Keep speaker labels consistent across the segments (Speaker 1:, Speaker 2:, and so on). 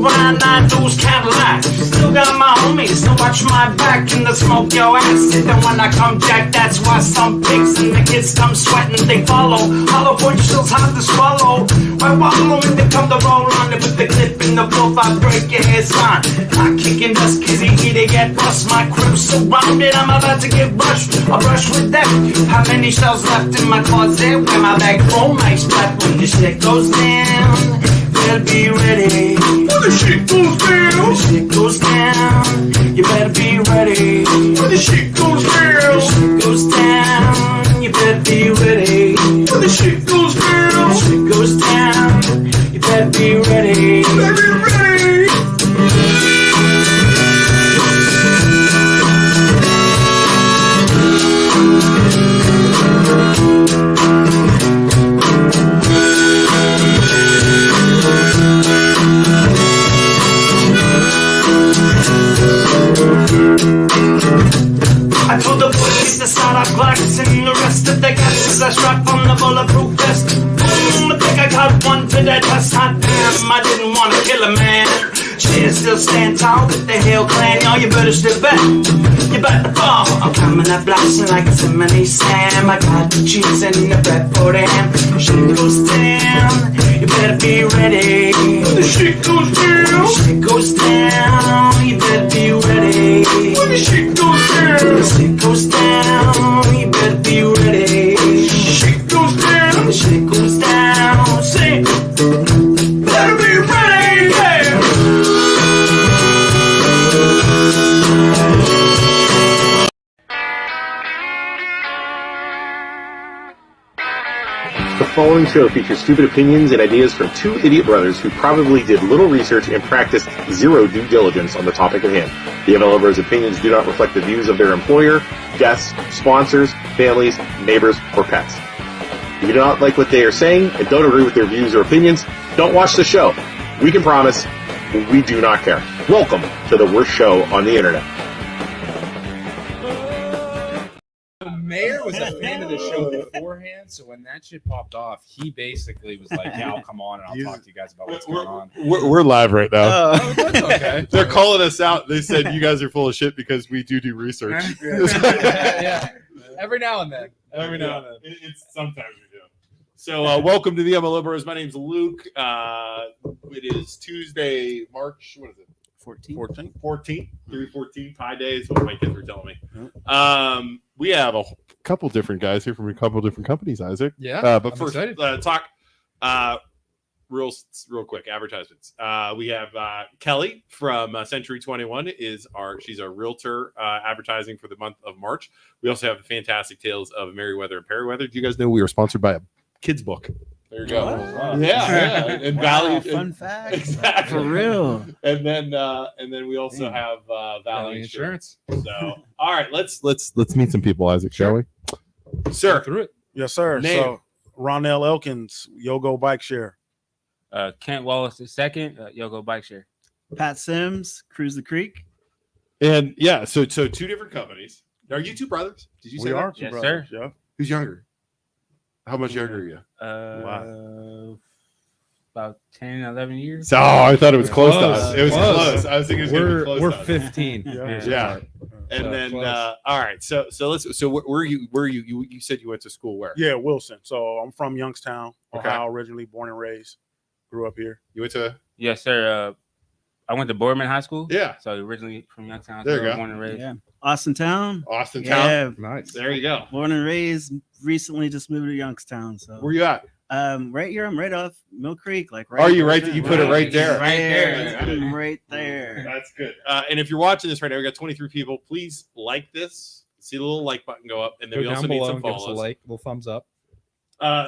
Speaker 1: brown eyed those Cadillac. Still got my homies to watch my back and to smoke your ass. And then when I come jack, that's why some pigs and the kids come sweating, they follow. Hollow point shill's hard to swallow. Why wallow when they come to roll on it with the clip in the wolf? I break your head sign. Not kicking dust, cause they get bust. My crew's surrounded, I'm about to get rushed. I brush with them. How many shells left in my closet? Where my bag full, my splat when the shit goes down. Better be ready. When the shit goes down. When the shit goes down. You better be ready. When the shit goes down. When the shit goes down. You better be ready. When the shit goes down. When the shit goes down. You better be ready. You better be ready. I told the boys to start our Glocks and the rest of the gas I strap on the bulletproof vest. Boom, I think I got one to that test. Hot damn, I didn't want to kill a man. Shit, still stand tall with the Hill Clan. Y'all, you better step back. You better fall. I'm coming up blasting like a Simony Sam. I got the cheese and the bread for them. Shit goes down. You better be ready. When the shit goes down. When the shit goes down. You better be ready. When the shit goes down. When the shit goes down. You better be ready. When the shit goes down. When the shit goes down. Say, better be ready. Yeah.
Speaker 2: The following show features stupid opinions and ideas from two idiot brothers who probably did little research and practiced zero due diligence on the topic at hand. The MLO Bros' opinions do not reflect the views of their employer, guests, sponsors, families, neighbors, or pets. If you do not like what they are saying and don't agree with their views or opinions, don't watch the show. We can promise we do not care. Welcome to the worst show on the internet.
Speaker 3: The mayor was a fan of the show beforehand, so when that shit popped off, he basically was like, "Yeah, I'll come on and I'll talk to you guys about what's going on."
Speaker 4: We're live right now.
Speaker 3: Oh, that's okay.
Speaker 4: They're calling us out. They said you guys are full of shit because we do research.
Speaker 3: Yeah. Every now and then.
Speaker 4: It's sometimes we do. So welcome to the MLO Bros. My name's Luke. It is Tuesday, March. What is it? 14th. 3/14 Pi Day is what my kids were telling me. We have a couple different guys here from a couple different companies, Isaac.
Speaker 3: Yeah.
Speaker 4: But first, talk real quick advertisements. We have Kelly from Century 21 she's our realtor advertising for the month of March. We also have the fantastic tales of Merriweather and Perryweather. Do you guys know we were sponsored by a kids book? There you go.
Speaker 5: Wow.
Speaker 4: Yeah. And Valley.
Speaker 5: Fun fact.
Speaker 4: Exactly.
Speaker 5: For real.
Speaker 4: And then we also have Valley Insurance. So all right, let's meet some people, Isaac, shall we? Sir.
Speaker 3: Through it.
Speaker 6: Yes, sir.
Speaker 4: Name.
Speaker 6: So Ronell Elkins, YOGO Bikeshare.
Speaker 7: Kent Wallace II, YOGO Bikeshare.
Speaker 5: Pat Sims, Cruise the Creek.
Speaker 4: And yeah, so two different companies. Are you two brothers? Did you say
Speaker 6: We
Speaker 4: that?
Speaker 6: are two
Speaker 7: Yes,
Speaker 6: brothers.
Speaker 7: sir.
Speaker 6: Yeah.
Speaker 4: Who's younger? How much younger are you?
Speaker 7: About 10, 11 years.
Speaker 4: Oh, I thought it was close to
Speaker 3: Close.
Speaker 4: us. It was
Speaker 3: Close.
Speaker 4: close. I was thinking it was going to be close
Speaker 3: We're
Speaker 4: to us.
Speaker 3: 15.
Speaker 4: Yeah. And
Speaker 3: So
Speaker 4: then
Speaker 3: close.
Speaker 4: all right. So where you said you went to school where?
Speaker 6: Yeah, Wilson. So I'm from Youngstown,
Speaker 4: Okay.
Speaker 6: Ohio, originally born and raised. Grew up here.
Speaker 4: You went to
Speaker 7: Yes, sir. I went to Boardman High School.
Speaker 4: Yeah.
Speaker 7: So originally from Youngstown.
Speaker 4: There you
Speaker 7: so
Speaker 4: go.
Speaker 7: Born and raised.
Speaker 5: Yeah. Austin Town.
Speaker 4: Austin Town.
Speaker 5: Yeah.
Speaker 3: Nice.
Speaker 4: There you go.
Speaker 5: Born and raised. Recently just moved to Youngstown. So
Speaker 4: Where you at?
Speaker 5: right here, I'm right off Mill Creek. Like right.
Speaker 4: Are you right? You put it right there.
Speaker 5: Right there.
Speaker 4: That's good.
Speaker 5: I'm right there.
Speaker 4: That's good. And if you're watching this right now, we got 23 people. Please like this. See the little like button go up, and then
Speaker 3: Go
Speaker 4: we also
Speaker 3: down
Speaker 4: need
Speaker 3: below
Speaker 4: some
Speaker 3: and give us a
Speaker 4: follows.
Speaker 3: like, little thumbs up.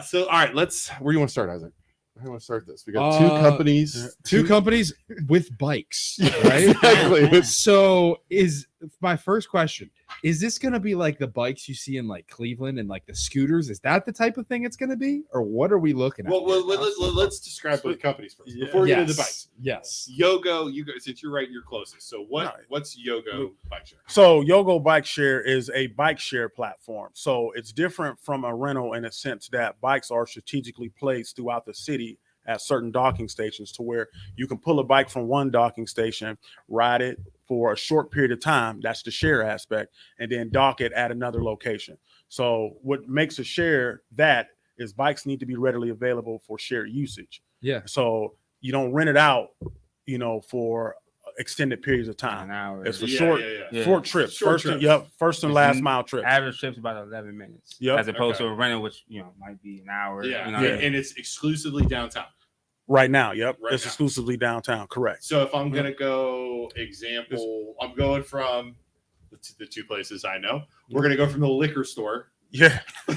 Speaker 4: So all right, where do you want to start, Isaac? How do you want to start this? We got two companies.
Speaker 3: Two companies with bikes, right?
Speaker 4: Exactly.
Speaker 3: So is my first question, is this going to be like the bikes you see in like Cleveland and like the scooters? Is that the type of thing it's going to be? Or what are we looking at?
Speaker 4: Well, let's describe both companies first before we get into the bikes.
Speaker 3: Yes.
Speaker 4: YOGO, you guys, since you're right, you're closest. So what's YOGO Bikeshare?
Speaker 6: So YOGO Bikeshare is a bike share platform. So it's different from a rental in a sense that bikes are strategically placed throughout the city at certain docking stations to where you can pull a bike from one docking station, ride it for a short period of time. That's the share aspect, and then dock it at another location. So what makes a share that is bikes need to be readily available for shared usage.
Speaker 3: Yeah.
Speaker 6: So you don't rent it out, for extended periods of time.
Speaker 7: An hour.
Speaker 6: It's for
Speaker 7: Yeah.
Speaker 6: short trips.
Speaker 4: Short
Speaker 6: First,
Speaker 4: trips.
Speaker 6: first and
Speaker 7: It's
Speaker 6: last
Speaker 7: n-
Speaker 6: mile trips.
Speaker 7: Average trip's about 11 minutes.
Speaker 6: Yep.
Speaker 7: As opposed
Speaker 4: Okay.
Speaker 7: to a rental, which might be an hour.
Speaker 4: Yeah,
Speaker 7: you know,
Speaker 6: Yeah.
Speaker 4: and it's exclusively downtown.
Speaker 6: Right now, yep.
Speaker 4: Right
Speaker 6: It's
Speaker 4: now.
Speaker 6: exclusively downtown, correct.
Speaker 4: So if I'm gonna go example, I'm going from the two places I know. We're gonna go from the liquor store.
Speaker 6: Yeah.
Speaker 3: The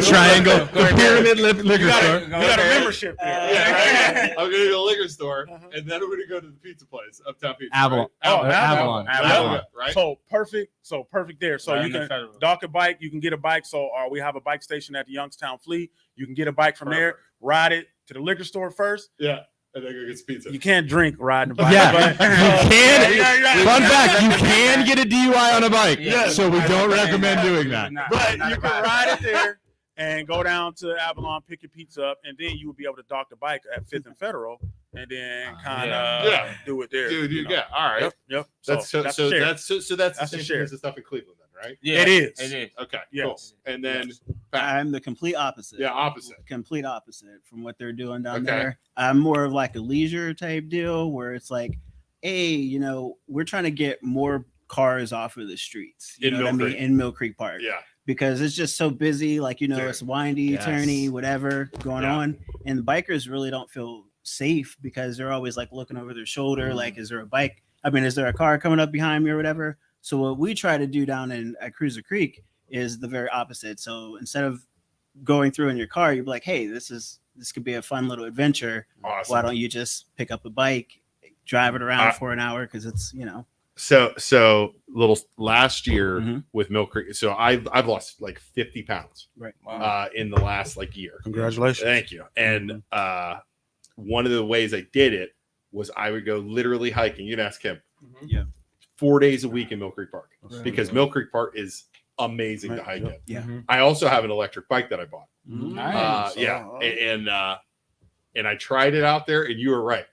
Speaker 3: triangle, the pyramid liquor
Speaker 6: You
Speaker 3: store.
Speaker 6: got a membership there.
Speaker 4: Yeah, right. I'm gonna go to the liquor store, and then I'm gonna go to the pizza place, Uptown Pizza.
Speaker 3: Avalon.
Speaker 4: Right?
Speaker 6: Oh,
Speaker 3: Avalon.
Speaker 7: Avalon.
Speaker 4: Right.
Speaker 6: So perfect there. So
Speaker 7: Right
Speaker 6: you
Speaker 7: in the
Speaker 6: can
Speaker 7: federal.
Speaker 6: dock a bike, you can get a bike. So we have a bike station at the Youngstown Fleet. You can get a bike from there,
Speaker 4: Perfect.
Speaker 6: ride it to the liquor store first.
Speaker 4: Yeah, and then go get some pizza.
Speaker 6: You can't drink riding a bike.
Speaker 3: Yeah,
Speaker 6: but-
Speaker 3: you can.
Speaker 6: Yeah.
Speaker 3: Fun fact: you can get a DUI on a bike.
Speaker 7: Yeah.
Speaker 3: So we don't recommend doing that.
Speaker 6: But you can ride it there and go down to Avalon, pick your pizza up, and then you will be able to dock the bike at 5th and Federal, and then kind of
Speaker 4: Yeah.
Speaker 6: do it there.
Speaker 4: Dude, you
Speaker 6: know.
Speaker 4: get all right.
Speaker 6: Yep.
Speaker 4: That's so
Speaker 6: that's shared.
Speaker 4: that's the
Speaker 6: That's
Speaker 4: same
Speaker 6: a
Speaker 4: thing
Speaker 6: share.
Speaker 4: as the stuff in Cleveland, then, right?
Speaker 7: Yeah,
Speaker 6: It is.
Speaker 7: It is.
Speaker 4: Okay,
Speaker 6: Yes.
Speaker 4: cool. And then
Speaker 5: I'm the complete opposite.
Speaker 4: yeah, opposite.
Speaker 5: Complete opposite from what they're doing down
Speaker 4: Okay.
Speaker 5: there. I'm more of like a leisure type deal where it's like, hey, we're trying to get more cars off of the streets. You
Speaker 4: In
Speaker 5: know what I
Speaker 4: Mill
Speaker 5: mean?
Speaker 4: Creek.
Speaker 5: In Mill Creek Park.
Speaker 4: Yeah,
Speaker 5: Because it's just so busy,
Speaker 4: Dude.
Speaker 5: it's windy,
Speaker 3: Yes.
Speaker 5: turny, whatever going
Speaker 4: Yeah.
Speaker 5: on. And the bikers really don't feel safe because they're always like looking over their shoulder,
Speaker 4: Mm-hmm.
Speaker 5: like, is there a car coming up behind me or whatever? So what we try to do down at Cruiser Creek is the very opposite. So instead of going through in your car, you're like, hey, this could be a fun little adventure.
Speaker 4: awesome.
Speaker 5: Why don't you just pick up a bike, drive it around
Speaker 4: Uh,
Speaker 5: for an hour? Because it's,
Speaker 4: So little last year
Speaker 5: Mhm.
Speaker 4: with Mill Creek. So I've lost like 50 pounds
Speaker 5: right.
Speaker 4: in the last year.
Speaker 6: Congratulations.
Speaker 4: Thank you. And one of the ways I did it was I would go literally hiking. You can ask him.
Speaker 5: Yeah.
Speaker 4: 4 days a week in Mill Creek Park
Speaker 5: Right.
Speaker 4: because Mill Creek Park is amazing to
Speaker 6: Right,
Speaker 4: hike
Speaker 6: yep.
Speaker 4: in.
Speaker 5: Yeah.
Speaker 4: I also have an electric bike that I bought.
Speaker 7: Nice.
Speaker 4: Yeah, and I tried it out there, and you were right.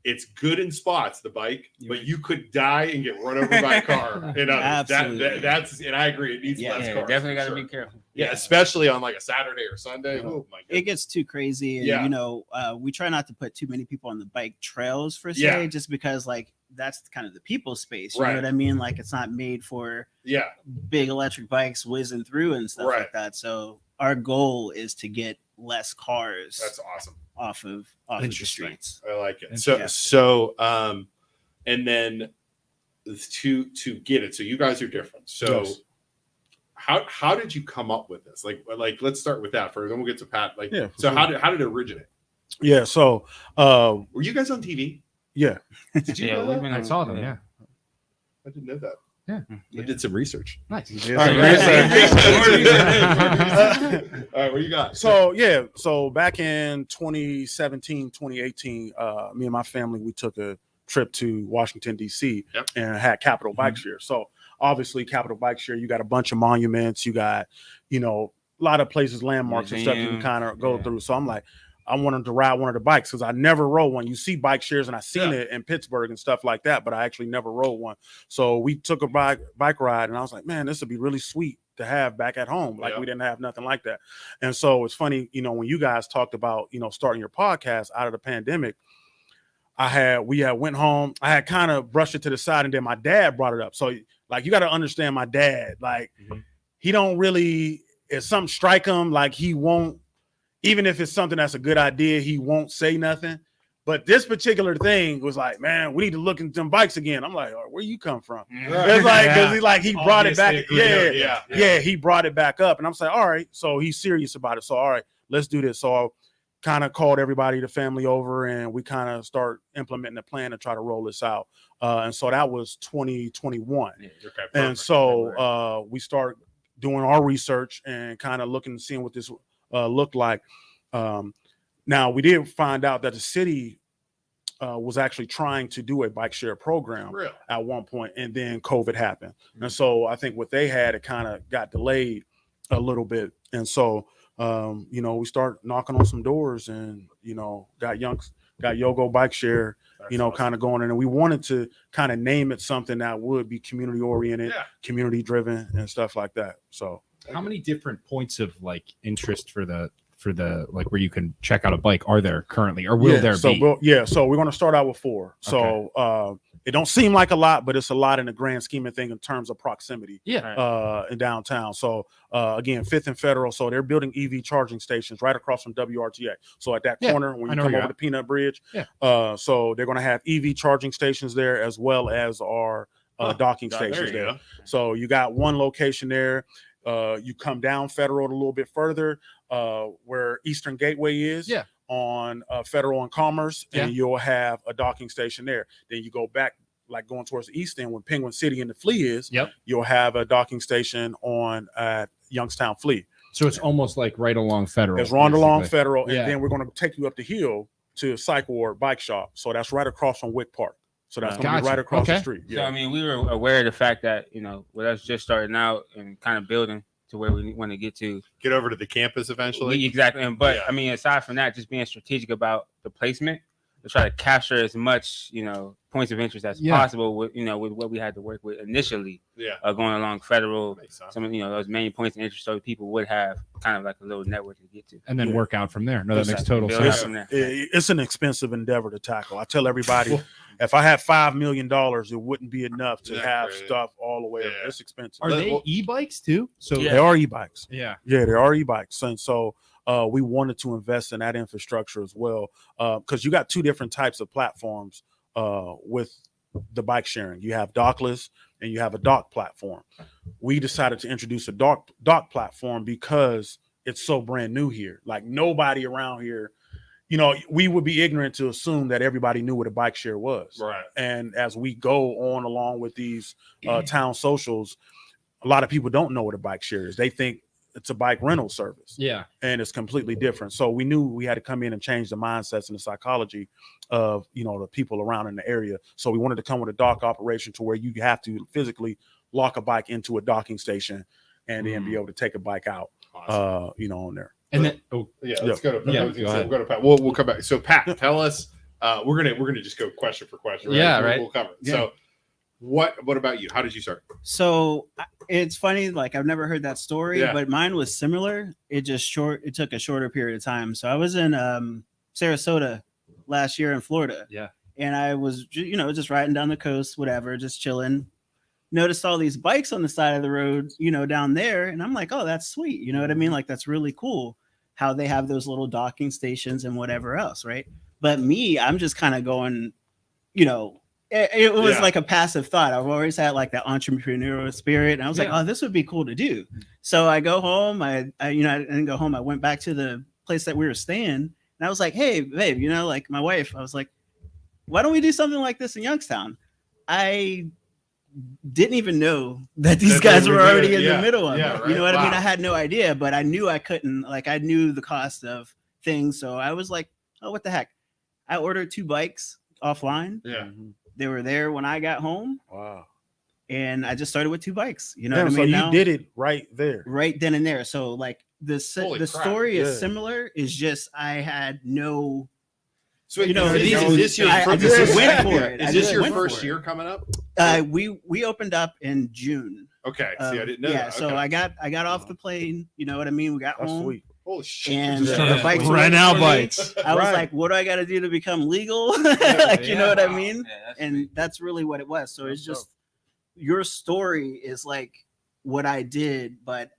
Speaker 4: It's good in spots, the bike, but you could die and get run over by a car. And
Speaker 5: Absolutely.
Speaker 4: that's and I agree. It needs
Speaker 5: Yeah.
Speaker 4: less
Speaker 7: Yeah,
Speaker 4: cars.
Speaker 7: definitely got to
Speaker 4: for
Speaker 7: be
Speaker 4: sure.
Speaker 7: careful.
Speaker 4: Yeah, especially on like a Saturday or Sunday.
Speaker 5: Yeah.
Speaker 4: Oh my
Speaker 5: It
Speaker 4: god.
Speaker 5: gets too crazy, and
Speaker 4: Yeah.
Speaker 5: we try not to put too many people on the bike trails for say,
Speaker 4: Yeah.
Speaker 5: just because like that's kind of the people space. You
Speaker 4: Right.
Speaker 5: know what I mean? Like it's not made for
Speaker 4: Yeah,
Speaker 5: big electric bikes whizzing through and stuff
Speaker 4: Right.
Speaker 5: like that. So our goal is to get less cars
Speaker 4: that's awesome.
Speaker 5: off of the
Speaker 3: Interesting.
Speaker 5: streets.
Speaker 4: I like it.
Speaker 3: Interesting.
Speaker 4: So and then to get it. So you guys are different. So
Speaker 6: Yes.
Speaker 4: how did you come up with this? Like let's start with that first, then we'll get to Pat. Like
Speaker 6: Yeah, for
Speaker 4: so
Speaker 6: sure.
Speaker 4: how did it originate?
Speaker 6: Yeah. So,
Speaker 4: Were you guys on TV?
Speaker 6: yeah.
Speaker 4: Did you
Speaker 7: Yeah,
Speaker 4: know
Speaker 7: we've
Speaker 4: that?
Speaker 7: been
Speaker 3: I
Speaker 7: on-
Speaker 3: saw them. Yeah.
Speaker 4: I didn't know that.
Speaker 3: Yeah.
Speaker 4: I did some research.
Speaker 3: Nice.
Speaker 6: Yeah.
Speaker 4: All right, All right, what you got?
Speaker 6: So back in 2017, 2018, me and my family, we took a trip to Washington, D.C.
Speaker 4: Yep.
Speaker 6: and had Capital Bike Share. So obviously Capital Bike Share, you got a bunch of monuments, you got, a lot of places, landmarks and stuff you can
Speaker 7: Museum.
Speaker 6: kind of go
Speaker 7: Yeah.
Speaker 6: through. So I'm like, I wanted to ride one of the bikes because I never rode one. You see bike shares and I seen
Speaker 4: Yeah.
Speaker 6: it in Pittsburgh and stuff like that, but I actually never rode one. So we took a bike ride and I was like, man, this would be really sweet to have back at home. Like
Speaker 4: Yeah.
Speaker 6: we didn't have nothing like that. And so it's funny, when you guys talked about, starting your podcast out of the pandemic, we had went home. I had kind of brushed it to the side and then my dad brought it up. So like, you got to understand my dad, like he don't really, if something strike him, like he won't, even if it's something that's a good idea, he won't say nothing. But this particular thing was like, man, we need to look into them bikes again. I'm like, where you come from? It's like, because he brought it back. Yeah, he brought it back up. And I'm saying, all right. So he's serious about it. So, all right, let's do this. So I kind of called everybody, the family over, and we kind of start implementing a plan to try to roll this out. And so that was 2021.
Speaker 4: Okay,
Speaker 6: And
Speaker 4: perfect.
Speaker 6: so we start doing our research and kind of looking and seeing what this looked like. Now we did find out that the city was actually trying to do a bike share program
Speaker 4: Real.
Speaker 6: at one point, and then COVID happened. And so I think what they had, it kind of got delayed a little bit. And so you know, we start knocking on some doors, and you know, got YOGO Bikeshare, you know, kind of going in, and we wanted to kind of name it something that would be community oriented, community driven, and stuff like that. So,
Speaker 3: how many different points of like interest for the like where you can check out a bike are there currently, or will there be?
Speaker 6: So we're going to start out with 4. So it don't seem like a lot, but it's a lot in the grand scheme of things in terms of proximity. In downtown. So again, 5th and Federal. So they're building EV charging stations right across from WRTA. So at that corner when you come over the Peanut Bridge, so they're going to have EV charging stations there as well as our docking stations there. So you got one location there. You come down Federal a little bit further, where Eastern Gateway is on Federal and Commerce, and you'll have a docking station there. Then you go back, like going towards the east end, when Penguin City and the Flea is, you'll have a docking station on Youngstown Flea.
Speaker 3: So it's almost like right along Federal.
Speaker 6: It's right along Federal, and then we're going to take you up the hill to Psych Ward Bike Shop. So that's right across from Wick Park. So that's going to be right across the street.
Speaker 7: So I mean, we were aware of the fact that, you know, with us just starting out and kind of building to where we want to get over
Speaker 4: to the campus eventually.
Speaker 7: Exactly. But I mean, aside from that, just being strategic about the placement to try to capture as much, you know, points of interest as possible with, you know, with what we had to work with initially. Going along Federal, some of, you know, those main points of interest, so people would have kind of like a little network to get to,
Speaker 3: and then work out from there. No, that makes total sense.
Speaker 6: It's an expensive endeavor to tackle. I tell everybody, if I had $5 million, it wouldn't be enough to have stuff all the way. It's expensive.
Speaker 3: Are they e-bikes too? So
Speaker 6: they are e-bikes.
Speaker 3: Yeah,
Speaker 6: they are e-bikes, and so we wanted to invest in that infrastructure as well, because you got 2 different types of platforms with the bike sharing. You have dockless and you have a dock platform. We decided to introduce a dock platform because it's so brand new here. Like nobody around here, you know, we would be ignorant to assume that everybody knew what a bike share was.
Speaker 4: Right.
Speaker 6: And as we go on along with these town socials, a lot of people don't know what a bike share is. They think it's a bike rental service.
Speaker 3: Yeah.
Speaker 6: And it's completely different. So we knew we had to come in and change the mindsets and the psychology of, you know, the people around in the area. So we wanted to come with a dock operation to where you have to physically lock a bike into a docking station and then be able to take a bike out, you know, on there.
Speaker 3: And then,
Speaker 4: let's go to Pat. We'll go to Pat. We'll come back. So Pat, tell us, we're gonna just go question for question. Right?
Speaker 3: Yeah. Right.
Speaker 4: We'll cover it. So what about you? How did you start?
Speaker 5: So it's funny, like I've never heard that story, but mine was similar. It took a shorter period of time. So I was in Sarasota last year in Florida.
Speaker 3: Yeah.
Speaker 5: And I was, you know, just riding down the coast, whatever, just chilling. Noticed all these bikes on the side of the road, you know, down there. And I'm like, oh, that's sweet. You know what I mean? Like, that's really cool how they have those little docking stations and whatever else. Right. But me, I'm just kind of going, you know, it was like a passive thought. I've always had like that entrepreneurial spirit. And I was like, oh, this would be cool to do. So I go home. I didn't go home. I went back to the place that we were staying. And I was like, hey, babe, you know, like my wife, I was like, why don't we do something like this in Youngstown? I didn't even know that these guys were already in the middle of it. Right? You know what I mean? I had no idea, but I knew I couldn't, like, I knew the cost of things. So I was like, oh, what the heck? I ordered 2 bikes offline.
Speaker 4: Yeah.
Speaker 5: They were there when I got home.
Speaker 6: Wow.
Speaker 5: And I just started with 2 bikes. You know what I mean?
Speaker 6: So you did it right there.
Speaker 5: Right then and there. So like the story is similar. Is just I had no.
Speaker 4: So you know, is this your first year coming up?
Speaker 5: We opened up in June.
Speaker 4: Okay. See, I didn't know.
Speaker 5: Yeah.
Speaker 4: That.
Speaker 5: So I got off the plane. You know what I mean? We got home.
Speaker 6: Sweet.
Speaker 4: Holy shit.
Speaker 5: And the bikes
Speaker 3: right now bikes.
Speaker 5: I was like, what do I got to do to become legal? Like, you know what I mean? And that's really what it was. So it's just your story is like what I did, but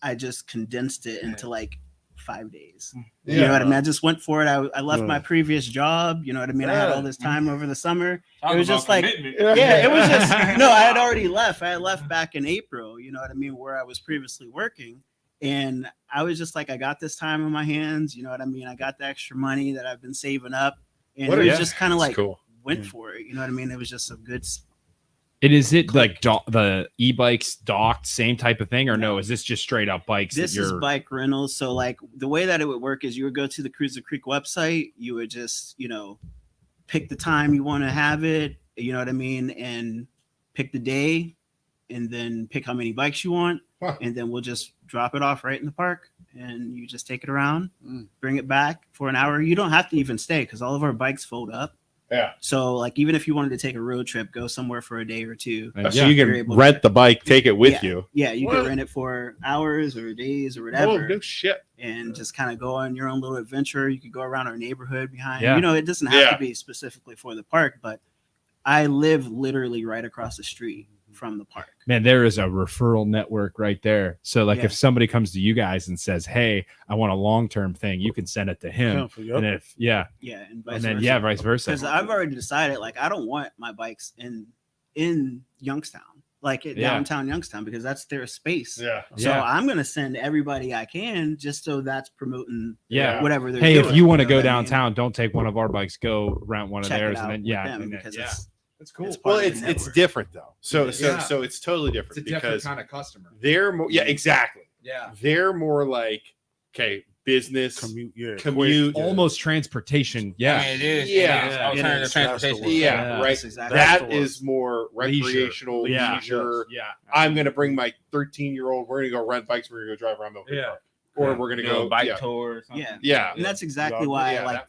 Speaker 5: I just condensed it into like 5 days. You know what I mean? I just went for it. I left my previous job. You know what I mean? I had all this time over the summer. It was just like, it was just, no, I had already left. I had left back in April, you know what I mean? Where I was previously working. And I was just like, I got this time on my hands. You know what I mean? I got the extra money that I've been saving up. And it was just kind of like went for it. You know what I mean? It was just a good.
Speaker 3: Is it like the e-bikes docked, same type of thing? Or no, is this just straight up bikes?
Speaker 5: This is bike rentals. So like the way that it would work is you would go to the Cruiser Creek website. You would just, you know, pick the time you want to have it. You know what I mean? And pick the day and then pick how many bikes you want. And then we'll just drop it off right in the park, and you just take it around, bring it back for an hour. You don't have to even stay because all of our bikes fold up.
Speaker 4: Yeah.
Speaker 5: So like even if you wanted to take a road trip, go somewhere for a day or two.
Speaker 4: So you can rent the bike, take it with you.
Speaker 5: Yeah, you can rent it for hours or days or whatever.
Speaker 4: Oh, no shit.
Speaker 5: And just kind of go on your own little adventure. You could go around our neighborhood behind.
Speaker 3: Yeah.
Speaker 5: You know, it doesn't have to be specifically for the park, but I live literally right across the street from the park.
Speaker 3: Man, there is a referral network right there. So like if somebody comes to you guys and says, "Hey, I want a long-term thing," you can send it to him. And if
Speaker 5: and
Speaker 3: vice versa.
Speaker 5: Because I've already decided, like, I don't want my bikes in Youngstown, like downtown Youngstown, because that's their space.
Speaker 4: Yeah.
Speaker 5: So I'm gonna send everybody I can, just so that's promoting whatever they're
Speaker 3: doing.
Speaker 5: Hey,
Speaker 3: if you want to go downtown, don't take one of our bikes. Go rent one of theirs, and then
Speaker 5: because
Speaker 3: it's cool.
Speaker 4: Well, it's different though. So it's totally different.
Speaker 3: It's a different kind of customer.
Speaker 4: They're more exactly.
Speaker 3: Yeah.
Speaker 4: They're more like business commute,
Speaker 3: almost transportation. Yeah.
Speaker 7: It is.
Speaker 4: Yeah.
Speaker 7: Alternative transportation.
Speaker 4: Yeah, right.
Speaker 5: Exactly.
Speaker 4: That is more recreational leisure.
Speaker 3: Yeah.
Speaker 4: I'm gonna bring my 13-year-old. We're gonna go rent bikes. We're gonna go drive around Milton Park. Or we're gonna go
Speaker 7: bike tour or something.
Speaker 4: Yeah.
Speaker 5: And that's exactly why I like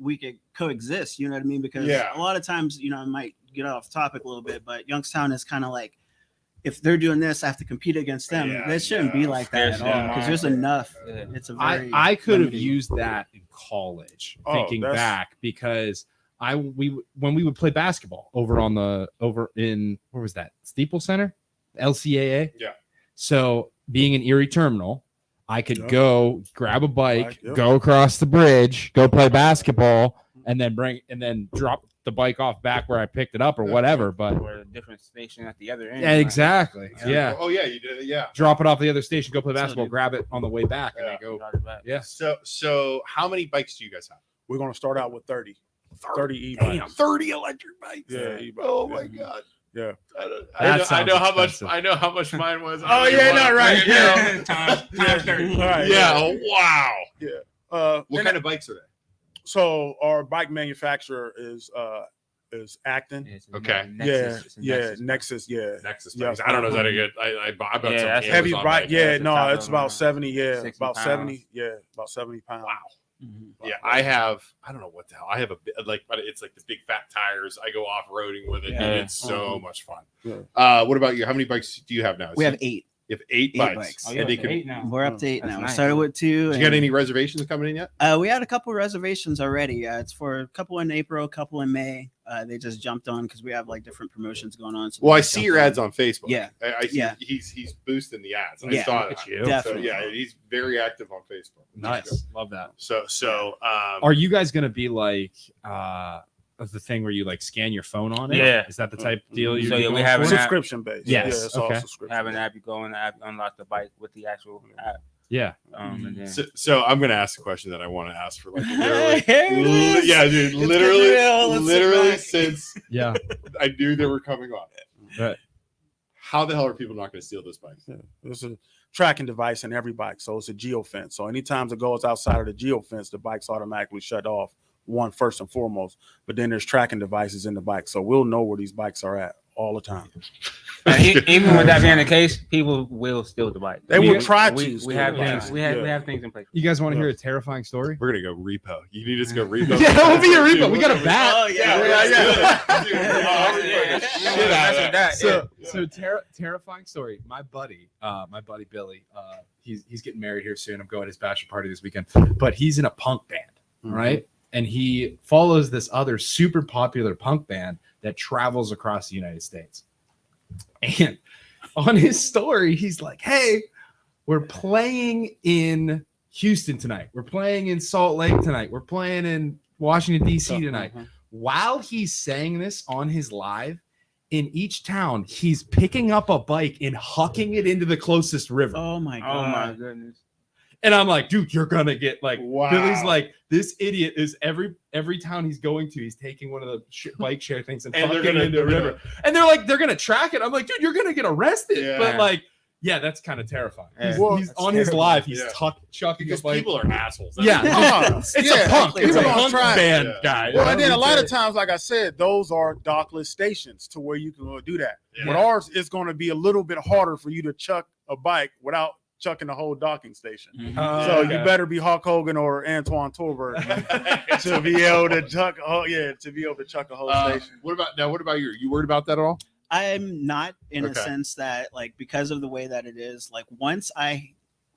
Speaker 5: we could coexist, you know what I mean? Because a lot of times, you know, I might get off topic a little bit, but Youngstown is kind of like, if they're doing this, I have to compete against them. That shouldn't be like that at all, because there's enough. It's a very
Speaker 3: I could have used that in college, thinking back, because when we would play basketball over in where was that, Steeple Center, LCAA.
Speaker 4: Yeah.
Speaker 3: So being in Erie Terminal, I could go grab a bike, go across the bridge, go play basketball, and then drop the bike off back where I picked it up or whatever. But
Speaker 7: or a different station at the other end.
Speaker 3: Yeah, exactly. Yeah.
Speaker 4: Oh yeah, you did it. Yeah.
Speaker 3: Drop it off the other station, go play basketball, grab it on the way back, and then go. Yeah.
Speaker 4: So how many bikes do you guys have?
Speaker 6: We're gonna start out with 30 e-bikes.
Speaker 4: 30 electric bikes.
Speaker 6: Yeah. E-bikes.
Speaker 4: Oh my god.
Speaker 6: Yeah.
Speaker 4: I know how much mine was.
Speaker 6: Oh yeah, not right.
Speaker 7: Yeah. Times 30.
Speaker 4: Yeah. Oh, wow.
Speaker 6: Yeah.
Speaker 4: What kind of bikes are they?
Speaker 6: So our bike manufacturer is Acton.
Speaker 4: Okay.
Speaker 6: Nexus.
Speaker 4: Nexus bikes. I don't know that I get. I bought some
Speaker 6: heavy bike. Yeah, no, it's about 70.
Speaker 7: Yeah,
Speaker 6: about 70. Yeah, about 70 pounds.
Speaker 4: Wow. Mm-hmm. Yeah, I have. I don't know what the hell. I have but it's like the big fat tires. I go off roading with it, and it's so much fun. Yeah. What about you? How many bikes do you have now?
Speaker 5: We have 8.
Speaker 4: You have 8 bikes.
Speaker 7: Oh, and they could, 8 now.
Speaker 5: We're up to 8 now.
Speaker 7: Nice.
Speaker 5: We started with 2.
Speaker 4: Did you got any reservations coming in yet?
Speaker 5: We had a couple reservations already. It's for a couple in April, a couple in May. They just jumped on because we have like different promotions going on. So
Speaker 4: I see your ads on Facebook.
Speaker 5: Yeah,
Speaker 4: I see he's boosting the ads. I saw that.
Speaker 5: Definitely.
Speaker 4: So he's very active on Facebook.
Speaker 3: Nice, love that.
Speaker 4: So
Speaker 3: are you guys gonna be like the thing where you like scan your phone on it?
Speaker 7: Yeah.
Speaker 3: Is that the type of deal you're
Speaker 7: we have an
Speaker 6: subscription based.
Speaker 3: Yes.
Speaker 6: Yeah, it's all subscription.
Speaker 7: Have an app, you go in the app, unlock the bike with the actual app.
Speaker 3: Yeah.
Speaker 7: And then,
Speaker 4: so I'm gonna ask a question that I want to ask for like literally since I knew they were coming on.
Speaker 3: Right.
Speaker 4: How the hell are people not going to steal this bike?
Speaker 6: Yeah. There's a tracking device in every bike, so it's a geofence. So anytime it goes outside of the geofence, the bike's automatically shut off. One first and foremost, but then there's tracking devices in the bike, so we'll know where these bikes are at all the time.
Speaker 7: Even with that being the case, people will steal the bike.
Speaker 6: They will try to.
Speaker 7: We have things. We have things in place.
Speaker 3: You guys want to hear a terrifying story?
Speaker 4: We're gonna go repo. You need us to go repo.
Speaker 3: Yeah, we'll be a repo. We got a bat.
Speaker 5: Oh
Speaker 3: yeah. So terrifying story. My buddy Billy. He's getting married here soon. I'm going to his bachelor party this weekend. But he's in a punk band, right? And he follows this other super popular punk band that travels across the United States. And on his story, he's like, "Hey, we're playing in Houston tonight. We're playing in Salt Lake tonight. We're playing in Washington, D.C. tonight." While he's saying this on his live, in each town, he's picking up a bike and hucking it into the closest river.
Speaker 5: Oh my god!
Speaker 7: Oh my goodness!
Speaker 3: And I'm like, dude, you're gonna get like,
Speaker 4: wow.
Speaker 3: Billy's like, this idiot is every town he's going to, he's taking one of the bike share things and
Speaker 4: they're
Speaker 3: fucking into a river. And they're gonna track it. I'm like, dude, you're gonna get arrested.
Speaker 4: Yeah.
Speaker 3: But like, yeah, that's kind of terrifying. He's on his live, he's chucking a bike.
Speaker 4: People are assholes.
Speaker 3: It's a punk. It's a punk band guy.
Speaker 6: Well, and then a lot of times, like I said, those are dockless stations to where you can do that. But ours is going to be a little bit harder for you to chuck a bike without chucking the whole docking station.
Speaker 5: Mhm.
Speaker 6: So you better be Hulk Hogan or Antoine Torberg to be able to chuck. Oh yeah, to be able to chuck a whole station.
Speaker 4: What about you? You worried about that at all?
Speaker 5: I'm not in a
Speaker 4: Okay.
Speaker 5: sense that like because of the way that it is. Like once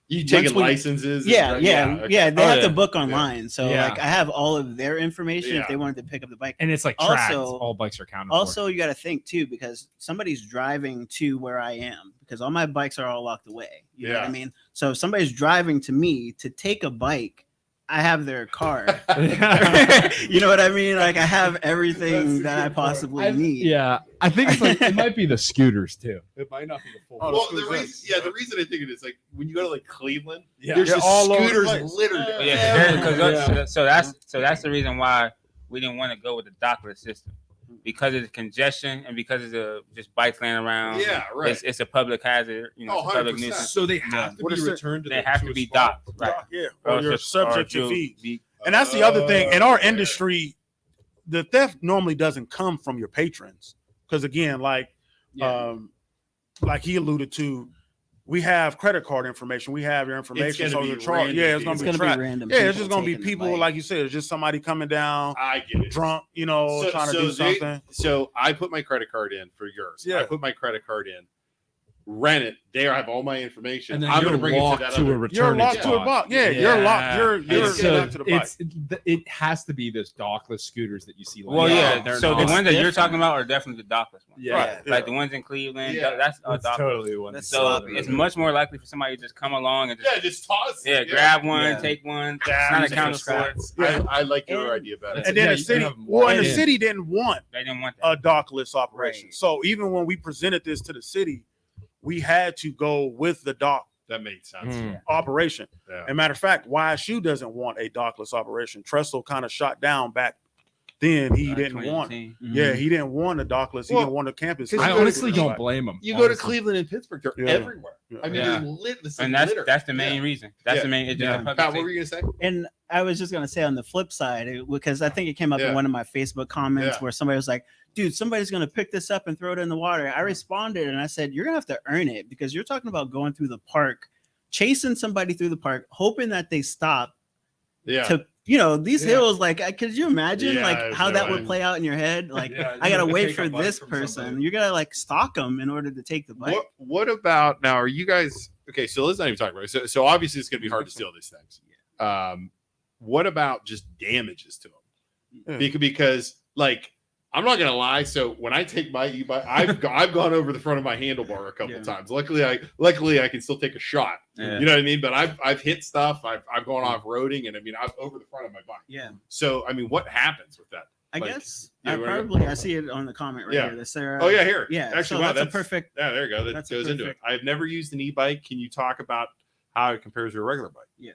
Speaker 4: You taking
Speaker 5: we-
Speaker 4: licenses?
Speaker 5: yeah,
Speaker 4: and-
Speaker 5: yeah.
Speaker 4: okay.
Speaker 5: They
Speaker 7: Oh,
Speaker 5: have
Speaker 7: yeah.
Speaker 5: to book online, so
Speaker 3: Yeah.
Speaker 5: like I have all of their information
Speaker 4: Yeah.
Speaker 5: if they wanted to pick up the bike.
Speaker 3: And it's like tracked.
Speaker 5: Also-
Speaker 3: All bikes are counted.
Speaker 5: Also, you got to think too because somebody's driving to where I am because all my bikes are all locked away. You know what I
Speaker 4: Yeah.
Speaker 5: mean? So if somebody's driving to me to take a bike, I have their car.
Speaker 3: for.
Speaker 5: You know what I mean? Like I have everything that I possibly need.
Speaker 3: Yeah, I think it's like it might be the scooters too. It might not be the full.
Speaker 4: Well, the reason I think it is like when you go to like Cleveland,
Speaker 3: Yeah.
Speaker 4: there's
Speaker 6: Yeah,
Speaker 4: just
Speaker 6: all over the
Speaker 4: scooters
Speaker 6: place.
Speaker 4: littered.
Speaker 7: Yeah, so that's the reason why we didn't want to go with the dockless system because of the congestion and because of the just bikes laying around.
Speaker 4: Yeah, right.
Speaker 7: It's a public hazard, you know,
Speaker 4: Oh,
Speaker 7: it's a public
Speaker 4: 100%.
Speaker 7: nuisance.
Speaker 3: So they have to
Speaker 6: What
Speaker 3: be
Speaker 6: is it?
Speaker 3: returned to.
Speaker 7: They have to be docked, right?
Speaker 6: Yeah,
Speaker 7: Or
Speaker 6: or you're
Speaker 7: just-
Speaker 6: subject
Speaker 7: or
Speaker 6: to
Speaker 7: you'll
Speaker 6: fees.
Speaker 7: be-
Speaker 6: And that's the other thing. In our industry, the theft normally doesn't come from your patrons. Because again, like he alluded to, we have credit card information. We have your information.
Speaker 4: gonna
Speaker 6: So
Speaker 4: be
Speaker 6: the charge,
Speaker 4: random
Speaker 6: yeah, it's
Speaker 4: people.
Speaker 6: gonna
Speaker 5: It's
Speaker 6: be
Speaker 5: gonna
Speaker 6: tracked.
Speaker 5: be random.
Speaker 6: Yeah, it's just gonna be
Speaker 5: taking the
Speaker 6: people,
Speaker 5: bike.
Speaker 6: like you said, it's just somebody coming down
Speaker 4: I get it.
Speaker 6: drunk, you know, trying to do something.
Speaker 4: So I put my credit card in for yours.
Speaker 6: Yeah.
Speaker 4: I put my credit card in, rent it. There, I have all my information.
Speaker 3: And then
Speaker 4: I'm
Speaker 3: you're
Speaker 4: going to bring it to
Speaker 3: locked
Speaker 4: that
Speaker 3: to a
Speaker 4: other.
Speaker 3: return.
Speaker 6: You're locked to a box. Yeah, you're locked. You're locked to the bike.
Speaker 3: It has to be those dockless scooters that you see.
Speaker 7: Well,
Speaker 5: Yeah,
Speaker 7: yeah.
Speaker 5: they're
Speaker 7: So the
Speaker 5: not-
Speaker 7: ones that you're
Speaker 5: different.
Speaker 7: talking about are definitely the dockless ones.
Speaker 3: Yeah,
Speaker 6: Right.
Speaker 7: Like the ones in Cleveland,
Speaker 4: Yeah.
Speaker 7: that's
Speaker 3: that's
Speaker 7: dockless.
Speaker 3: totally one.
Speaker 5: That's
Speaker 7: So
Speaker 5: sloppy.
Speaker 7: it's much more likely for somebody to just come along and
Speaker 4: Yeah,
Speaker 7: just
Speaker 4: just toss. it.
Speaker 7: grab one,
Speaker 5: Yeah.
Speaker 7: take one,
Speaker 4: Yeah,
Speaker 7: sign
Speaker 4: just
Speaker 7: accounted for it.
Speaker 6: Yeah.
Speaker 4: I like your
Speaker 5: And-
Speaker 4: idea better.
Speaker 6: And then
Speaker 3: Yeah,
Speaker 6: the
Speaker 3: you
Speaker 6: city,
Speaker 3: can have them
Speaker 6: well, and the
Speaker 3: walk in.
Speaker 6: city didn't want
Speaker 7: They didn't want that.
Speaker 6: a dockless operation.
Speaker 5: Right.
Speaker 6: So even when we presented this to the city, we had to go with the dock
Speaker 4: That made sense.
Speaker 6: operation.
Speaker 4: Yeah.
Speaker 6: And matter of fact, YSU doesn't want a dockless operation. Trestle kind of shot down back then. He didn't want.
Speaker 7: 2018.
Speaker 6: Yeah, he didn't want a dockless. He
Speaker 4: Well,
Speaker 6: didn't want a campus.
Speaker 3: I honestly don't blame them.
Speaker 4: You go to Cleveland and Pittsburgh, they're
Speaker 6: Yeah.
Speaker 4: everywhere. I mean,
Speaker 3: Yeah.
Speaker 4: they're lit. This is
Speaker 7: And that's
Speaker 4: litter.
Speaker 7: the main
Speaker 4: Yeah.
Speaker 7: reason. That's
Speaker 4: Yeah.
Speaker 7: the main. It's just
Speaker 3: Yeah.
Speaker 7: a public
Speaker 4: Pat, what
Speaker 7: safety.
Speaker 4: were you going to say?
Speaker 5: And I was just gonna say on the flip side, because I think it came up
Speaker 4: Yeah.
Speaker 5: in one of my Facebook comments
Speaker 4: Yeah.
Speaker 5: where somebody was like, "Dude, somebody's gonna pick this up and throw it in the water." I responded and I said, "You're gonna have to earn it because you're talking about going through the park, chasing somebody through the park, hoping that they stop
Speaker 4: Yeah.
Speaker 5: to." These hills, like, could you imagine
Speaker 4: Yeah,
Speaker 5: like how
Speaker 4: no,
Speaker 5: that
Speaker 4: I-
Speaker 5: would play out in your head? Like,
Speaker 3: Yeah,
Speaker 5: I
Speaker 3: you
Speaker 5: gotta
Speaker 3: gotta
Speaker 5: wait
Speaker 3: take
Speaker 5: for
Speaker 3: a bike
Speaker 5: this
Speaker 3: from
Speaker 5: person.
Speaker 3: somebody.
Speaker 5: You're gonna like stalk them in order to take the bike.
Speaker 4: What about now? Are you guys okay? So let's not even talk about it. So obviously it's going to be hard to steal these things. What about just damages to them?
Speaker 6: Yeah.
Speaker 4: Because like I'm not gonna lie. So when I take my e-bike, I've gone over the front of my handlebar a couple
Speaker 5: Yeah.
Speaker 4: times. Luckily I can still take a shot.
Speaker 7: Yeah.
Speaker 4: You know what I mean? But I've hit stuff. I've gone off roading, and I mean I've over the front of my bike.
Speaker 5: Yeah,
Speaker 4: So I mean, what happens with that?
Speaker 5: I
Speaker 4: Like,
Speaker 5: guess
Speaker 4: yeah,
Speaker 5: I
Speaker 4: whatever.
Speaker 5: probably I see it on the comment right
Speaker 4: Yeah.
Speaker 5: here. The Sarah.
Speaker 4: Oh yeah, here.
Speaker 5: yeah.
Speaker 4: Actually,
Speaker 5: so
Speaker 4: wow,
Speaker 5: that's a perfect.
Speaker 4: Yeah, there you go. That
Speaker 5: That's a
Speaker 4: goes into it.
Speaker 5: perfect-
Speaker 4: I've never used an e-bike. Can you talk about how it compares to a regular bike?
Speaker 5: Yeah.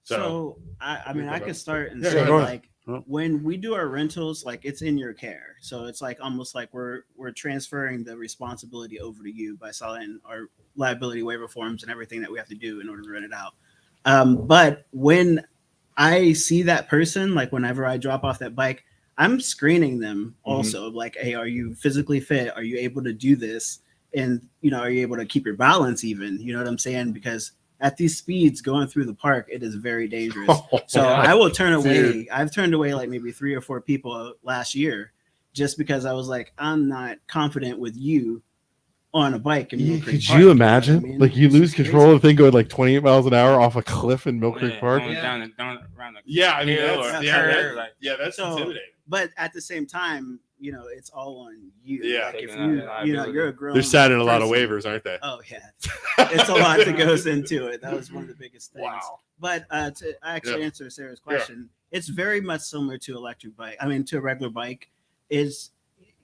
Speaker 4: So,
Speaker 5: So I mean, I could start and
Speaker 4: Yeah,
Speaker 5: say
Speaker 6: go ahead.
Speaker 5: like when we do our rentals, like it's in your care. So it's like almost like we're transferring the responsibility over to you by signing our liability waiver forms and everything that we have to do in order to rent it out. But when I see that person, like whenever I drop off that bike, I'm screening them also. Like, hey, are you physically fit? Are you able to do this? And are you able to keep your balance even? You know what I'm saying? Because at these speeds going through the park, it is very dangerous. So I will turn away. I've turned away like maybe 3 or 4 people last year just because I was like, I'm not confident with you on a bike. In Mill Creek
Speaker 8: Could
Speaker 5: Park,
Speaker 8: you
Speaker 5: know
Speaker 8: imagine?
Speaker 5: what I mean?
Speaker 8: Like you
Speaker 5: It's
Speaker 8: lose
Speaker 5: crazy.
Speaker 8: control of the thing going like 28 miles an hour off a cliff in Mill Creek
Speaker 7: Yeah,
Speaker 8: Park.
Speaker 7: going
Speaker 5: Yeah.
Speaker 7: down around the
Speaker 4: yeah, I mean,
Speaker 7: hill
Speaker 4: that's,
Speaker 7: or
Speaker 4: yeah,
Speaker 7: curve,
Speaker 4: that-
Speaker 7: like-
Speaker 4: yeah, that's
Speaker 5: So-
Speaker 4: intimidating.
Speaker 5: But at the same time, it's all on you.
Speaker 4: Yeah.
Speaker 5: Like if
Speaker 7: Taking
Speaker 5: you,
Speaker 7: that liability.
Speaker 5: you're a grown.
Speaker 4: They're signing a lot of
Speaker 5: person.
Speaker 4: waivers, aren't they?
Speaker 5: Oh yeah, it's a lot that goes into it. That was one of the biggest things.
Speaker 4: Wow.
Speaker 5: But to actually answer Sarah's question, it's very much similar to electric bike. I mean, to a regular bike, is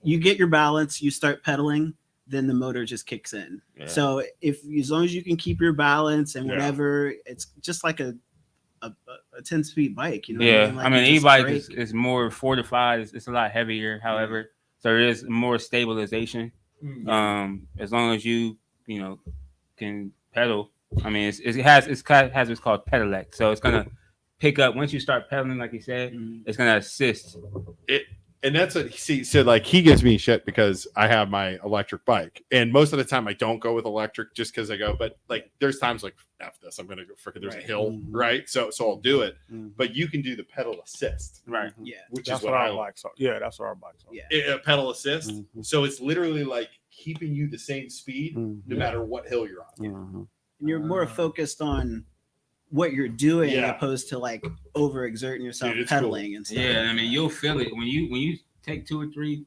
Speaker 5: you get your balance, you start pedaling, then the motor just kicks in.
Speaker 7: Yeah.
Speaker 5: So as long as you can keep your balance and
Speaker 4: Yeah.
Speaker 5: whatever, it's just like a 10-speed bike. You know?
Speaker 7: Yeah,
Speaker 5: what I mean? Like,
Speaker 7: I mean,
Speaker 5: you just
Speaker 7: e-bike
Speaker 5: brake.
Speaker 7: is more fortified. It's a lot heavier, however, so there is more stabilization. As long as you can pedal. I mean, it has what's called pedelec, so it's gonna pick up once you start pedaling, like you said.
Speaker 5: Mhm.
Speaker 7: It's gonna assist.
Speaker 4: And that's what he said. Like, he gives me shit because I have my electric bike, and most of the time I don't go with electric just because I go. But like, there's times like, F this, I'm gonna go freaking. There's a hill, right? So I'll do it. But you can do the pedal assist,
Speaker 5: right? Yeah,
Speaker 4: which
Speaker 6: That's
Speaker 4: is what
Speaker 6: our
Speaker 4: I like.
Speaker 6: bikes are. Yeah, that's what our bikes are.
Speaker 5: Yeah,
Speaker 4: A pedal assist. So it's literally like keeping you the same speed no matter what hill you're on.
Speaker 5: And you're more focused on what you're doing
Speaker 4: Yeah.
Speaker 5: opposed to like overexerting yourself
Speaker 4: Dude, it's
Speaker 5: pedaling
Speaker 4: cool.
Speaker 5: and stuff.
Speaker 7: Yeah, I mean, you'll feel it when you take 2 or 3,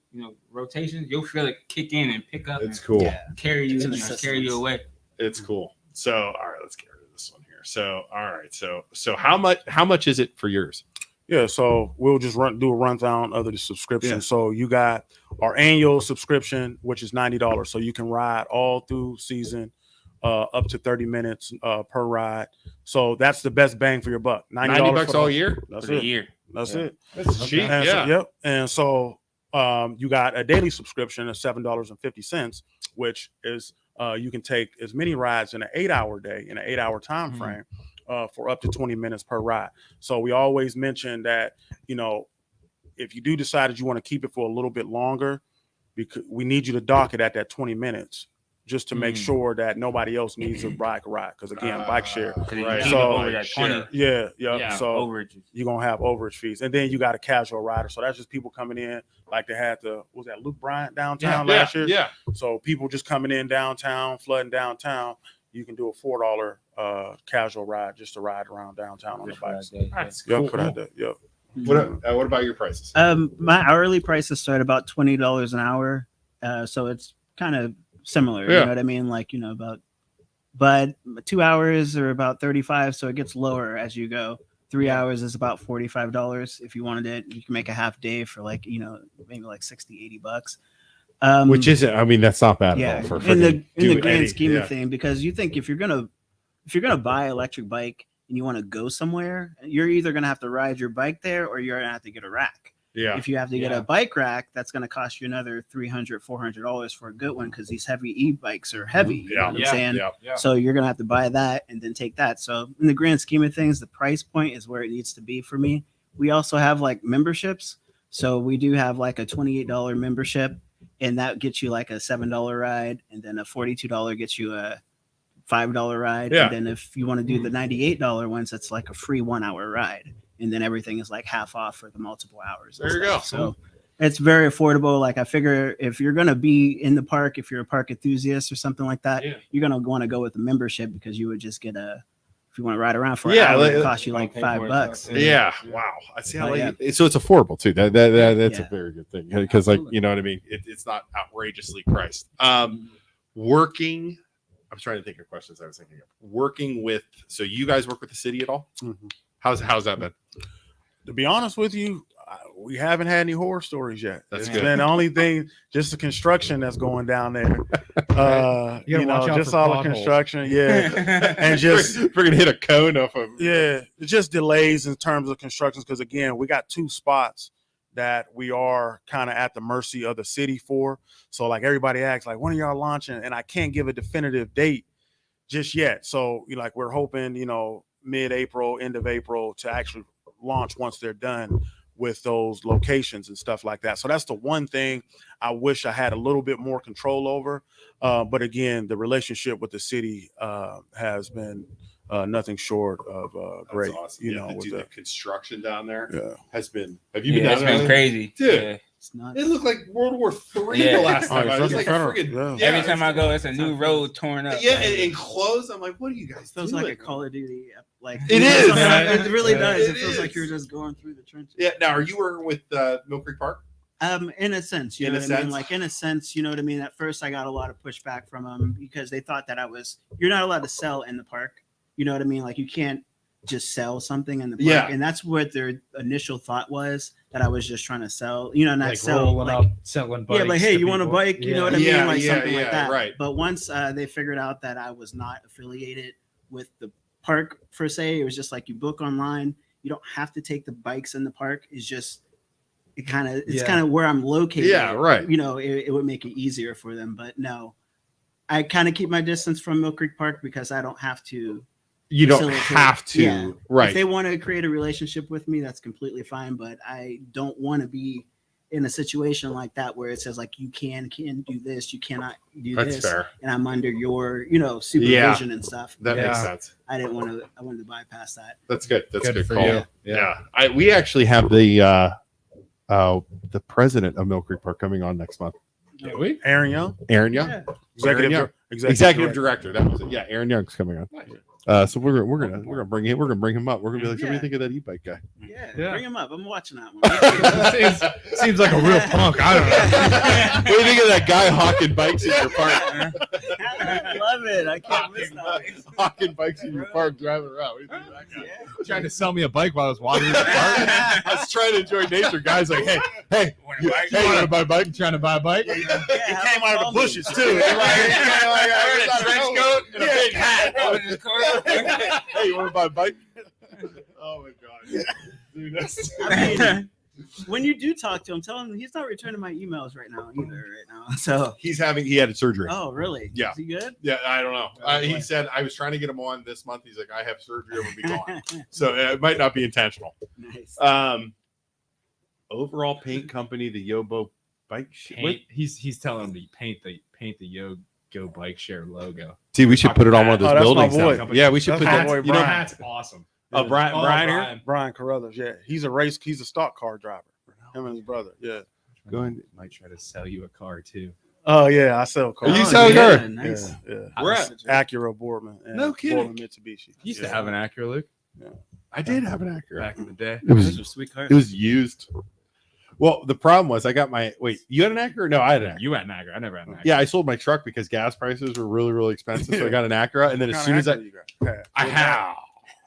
Speaker 7: rotations. You'll feel it kick in and pick up.
Speaker 4: It's cool.
Speaker 5: Yeah.
Speaker 7: Carry you,
Speaker 5: It's an
Speaker 7: carry you
Speaker 5: assistance.
Speaker 7: away.
Speaker 4: It's cool. So all right, let's get rid of this one here. So all right, so how much is it for yours?
Speaker 6: Yeah, so we'll just do a rundown of the subscription.
Speaker 4: Yeah.
Speaker 6: So you got our annual subscription, which is $90, so you can ride all through season, up to 30 minutes per ride. So that's the best bang for your buck.
Speaker 4: $90
Speaker 6: for
Speaker 4: all
Speaker 6: the-
Speaker 4: year?
Speaker 6: That's
Speaker 7: For the
Speaker 6: it.
Speaker 7: year.
Speaker 6: That's
Speaker 7: Yeah.
Speaker 6: it.
Speaker 4: That's cheap.
Speaker 6: And
Speaker 4: Yeah.
Speaker 6: so, yep. And so you got a daily subscription of $7.50, which is you can take as many rides in an 8-hour day, in an 8-hour time frame, for up to 20 minutes per ride. So we always mention that, if you do decide that you want to keep it for a little bit longer, because we need you to dock it at that 20 minutes just to make sure that nobody else needs a ride. Because again, Bikeshare.
Speaker 4: Right.
Speaker 7: Keep
Speaker 6: So-
Speaker 7: it over that 20.
Speaker 6: Yeah. So
Speaker 7: overages.
Speaker 6: you're gonna have overage fees, and then you got a casual rider. So that's just people coming in, like they had was that Luke Bryant downtown last year?
Speaker 4: Yeah.
Speaker 6: So people just coming in downtown, flooding downtown. You can do a $4 casual ride just to ride around downtown on the bikes.
Speaker 4: That's
Speaker 6: Yep,
Speaker 4: cool.
Speaker 6: for that day. Yep.
Speaker 4: What about your prices?
Speaker 5: My hourly prices start about $20 an hour, so it's kind of similar.
Speaker 4: Yeah.
Speaker 5: You know what I mean? Like but 2 hours are about 35, so it gets lower as you go. 3 hours is about $45. If you wanted it, you can make a half day for maybe like $60-$80.
Speaker 8: Which isn't. I mean, that's not bad
Speaker 5: Yeah,
Speaker 8: at all. For
Speaker 5: in the
Speaker 8: freaking
Speaker 5: grand scheme
Speaker 4: yeah.
Speaker 5: of thing, because you think if you're gonna buy an electric bike and you want to go somewhere, you're either gonna have to ride your bike there or you're gonna have to get a rack.
Speaker 4: Yeah.
Speaker 5: If you have to get a bike rack, that's going to cost you another $300-$400 for a good one because these heavy e-bikes are heavy. You know what I'm saying?
Speaker 4: Yeah.
Speaker 5: So you're going to have to buy that and then take that. So in the grand scheme of things, the price point is where it needs to be for me. We also have like memberships. So we do have like a $28 membership, and that gets you like a $7 ride, and then a $42 gets you a $5 ride.
Speaker 4: Yeah.
Speaker 5: And then if you want to do the $98 ones, it's like a free 1 hour ride. And then everything is like half off for the multiple hours.
Speaker 4: There you go.
Speaker 5: So it's very affordable. Like I figure if you're going to be in the park, if you're a park enthusiast or something like that, you're going to want to go with the membership because you would just get if you want to ride around for an hour, it costs you like $5.
Speaker 4: Yeah. Wow. I see how
Speaker 8: So it's affordable too. That's
Speaker 5: Yeah.
Speaker 8: a very good thing because, like, you know what I mean.
Speaker 4: it's not outrageously priced. Working. I'm trying to think of questions I was thinking of. Working with. So you guys work with the city at all?
Speaker 6: Mhm.
Speaker 4: How's that been?
Speaker 6: To be honest with you, we haven't had any horror stories yet.
Speaker 4: That's
Speaker 6: It's
Speaker 4: good.
Speaker 6: been the only thing, just the construction that's going down there.
Speaker 8: You gotta watch out
Speaker 6: just
Speaker 8: for
Speaker 6: all the
Speaker 8: potholes.
Speaker 6: construction, and just
Speaker 4: we're gonna hit a cone off of.
Speaker 6: yeah, it's just delays in terms of constructions because again, we got 2 spots that we are kind of at the mercy of the city for. So like everybody asks, like, when are y'all launching? And I can't give a definitive date just yet. So we're hoping, mid-April, end of April to actually launch once they're done with those locations and stuff like that. So that's the one thing I wish I had a little bit more control over. But again, the relationship with the city has been nothing short of great.
Speaker 4: Awesome.
Speaker 6: With
Speaker 4: the construction down there
Speaker 6: yeah.
Speaker 4: has been. Have you been
Speaker 7: Yeah,
Speaker 4: down
Speaker 7: it's
Speaker 4: there?
Speaker 7: been crazy.
Speaker 4: Dude.
Speaker 7: Yeah.
Speaker 5: It's not.
Speaker 4: It looked like World War III
Speaker 7: Yeah.
Speaker 4: the last time.
Speaker 6: Oh,
Speaker 4: I was like
Speaker 6: it's
Speaker 4: a
Speaker 6: federal.
Speaker 4: friggin'
Speaker 6: Yeah.
Speaker 7: Every time I go, it's a new road torn up.
Speaker 4: Yeah, and closed. I'm like, what are you guys
Speaker 5: It feels
Speaker 4: doing?
Speaker 5: like a Call of Duty. Like
Speaker 4: It is.
Speaker 5: It really does.
Speaker 4: It
Speaker 5: It feels like
Speaker 4: is.
Speaker 5: you're just going through the trenches.
Speaker 4: Yeah. Now, are you working with Mill Creek Park?
Speaker 5: In a sense, you
Speaker 4: In
Speaker 5: know
Speaker 4: a
Speaker 5: what I mean?
Speaker 4: sense?
Speaker 5: Like in a sense, you know what I mean? At first I got a lot of pushback from them because they thought that you're not allowed to sell in the park. You know what I mean? Like you can't just sell something in the park.
Speaker 4: Yeah.
Speaker 5: And that's what their initial thought was, that I was just trying to sell, not
Speaker 3: Like
Speaker 5: sell
Speaker 3: rolling
Speaker 5: like,
Speaker 3: up, selling bikes.
Speaker 5: yeah, like, hey,
Speaker 3: to
Speaker 5: you want a
Speaker 3: people.
Speaker 5: bike? You know what I
Speaker 4: Yeah,
Speaker 5: mean? Like
Speaker 4: yeah,
Speaker 5: something
Speaker 4: yeah,
Speaker 5: like that.
Speaker 4: right.
Speaker 5: But once they figured out that I was not affiliated with the park per se, it was just like you book online. You don't have to take the bikes in the park. It's kind of where I'm located.
Speaker 4: Yeah, right.
Speaker 5: It would make it easier for them. But no, I kind of keep my distance from Mill Creek Park because I don't have to.
Speaker 4: You don't
Speaker 5: facilitate.
Speaker 4: have to,
Speaker 5: Yeah.
Speaker 4: right?
Speaker 5: If they want to create a relationship with me, that's completely fine. But I don't want to be in a situation like that where it says like you can do this, you cannot do
Speaker 4: That's
Speaker 5: this,
Speaker 4: fair.
Speaker 5: and I'm under your supervision and stuff.
Speaker 4: That makes sense.
Speaker 5: I wanted to bypass that.
Speaker 4: That's good. That's
Speaker 3: Good
Speaker 4: good
Speaker 3: for
Speaker 4: call.
Speaker 3: you.
Speaker 4: Yeah.
Speaker 8: We actually have the president of Mill Creek Park coming on next month.
Speaker 3: Do we?
Speaker 6: Aaron Young,
Speaker 8: Aaron Young,
Speaker 5: Yeah.
Speaker 8: executive director. That was it. Yeah, Aaron Young's coming on. So we're gonna bring him. We're gonna bring him up. We're gonna be like, what do you think of that e-bike guy?
Speaker 5: Yeah, bring him up. I'm watching that one.
Speaker 3: seems like a real punk. I don't know.
Speaker 8: What do you think of that guy hawking bikes in your park?
Speaker 5: I love it. I can't miss that.
Speaker 8: Hawking bikes in your park, driving around. What do you think of that guy?
Speaker 3: Trying to sell me a bike while I was wandering the park.
Speaker 8: I was trying to enjoy nature. Guys like, hey, you want to buy a bike?
Speaker 3: You trying to buy a bike?
Speaker 6: He came out of the bushes too.
Speaker 8: Wearing a trench coat and a big hat. Hey, you want to buy a bike?
Speaker 4: Oh my god, dude, that's
Speaker 5: I mean, when you do talk to him, tell him he's not returning my emails right now either. So.
Speaker 8: He had surgery.
Speaker 5: Oh, really?
Speaker 4: Yeah.
Speaker 5: Is he good?
Speaker 4: yeah. I don't know.
Speaker 5: Oh,
Speaker 4: He
Speaker 5: boy.
Speaker 4: said I was trying to get him on this month. He's like, I have surgery. I'm gonna be gone. So it might not be intentional.
Speaker 5: Nice.
Speaker 8: Overall paint company, the YOGO bike.
Speaker 3: He's telling me paint the YOGO Bikeshare logo.
Speaker 8: See, we should put it on one of those
Speaker 6: Oh, that's my
Speaker 8: buildings.
Speaker 6: boy.
Speaker 8: Now. Yeah, we should
Speaker 6: That's
Speaker 8: put
Speaker 6: my
Speaker 8: that.
Speaker 6: boy,
Speaker 8: You know,
Speaker 6: Brian.
Speaker 3: That's awesome.
Speaker 8: Brian here.
Speaker 6: Brian Carruthers. Yeah, he's a stock car driver. Him and his brother. Yeah.
Speaker 8: Go ahead.
Speaker 3: Might try to sell you a car too.
Speaker 6: Oh yeah, I sell cars.
Speaker 8: Are you
Speaker 5: Oh,
Speaker 8: selling
Speaker 5: yeah,
Speaker 8: her?
Speaker 5: Nice.
Speaker 6: Yeah.
Speaker 4: We're at
Speaker 6: Acura Boardman. And
Speaker 8: No kidding.
Speaker 6: Boardman Mitsubishi.
Speaker 3: You used to have an Acura, Luke,
Speaker 8: I did have an Acura.
Speaker 3: back in the day.
Speaker 8: It was
Speaker 5: Those are sweet cars.
Speaker 8: it was used. Well, the problem was I got my you had an Acura? No, I had an Acura.
Speaker 3: You had an Acura. I never had an Acura.
Speaker 8: Yeah, I sold my truck because gas prices were really, really expensive. So I got an Acura, and then as soon as I
Speaker 3: I have.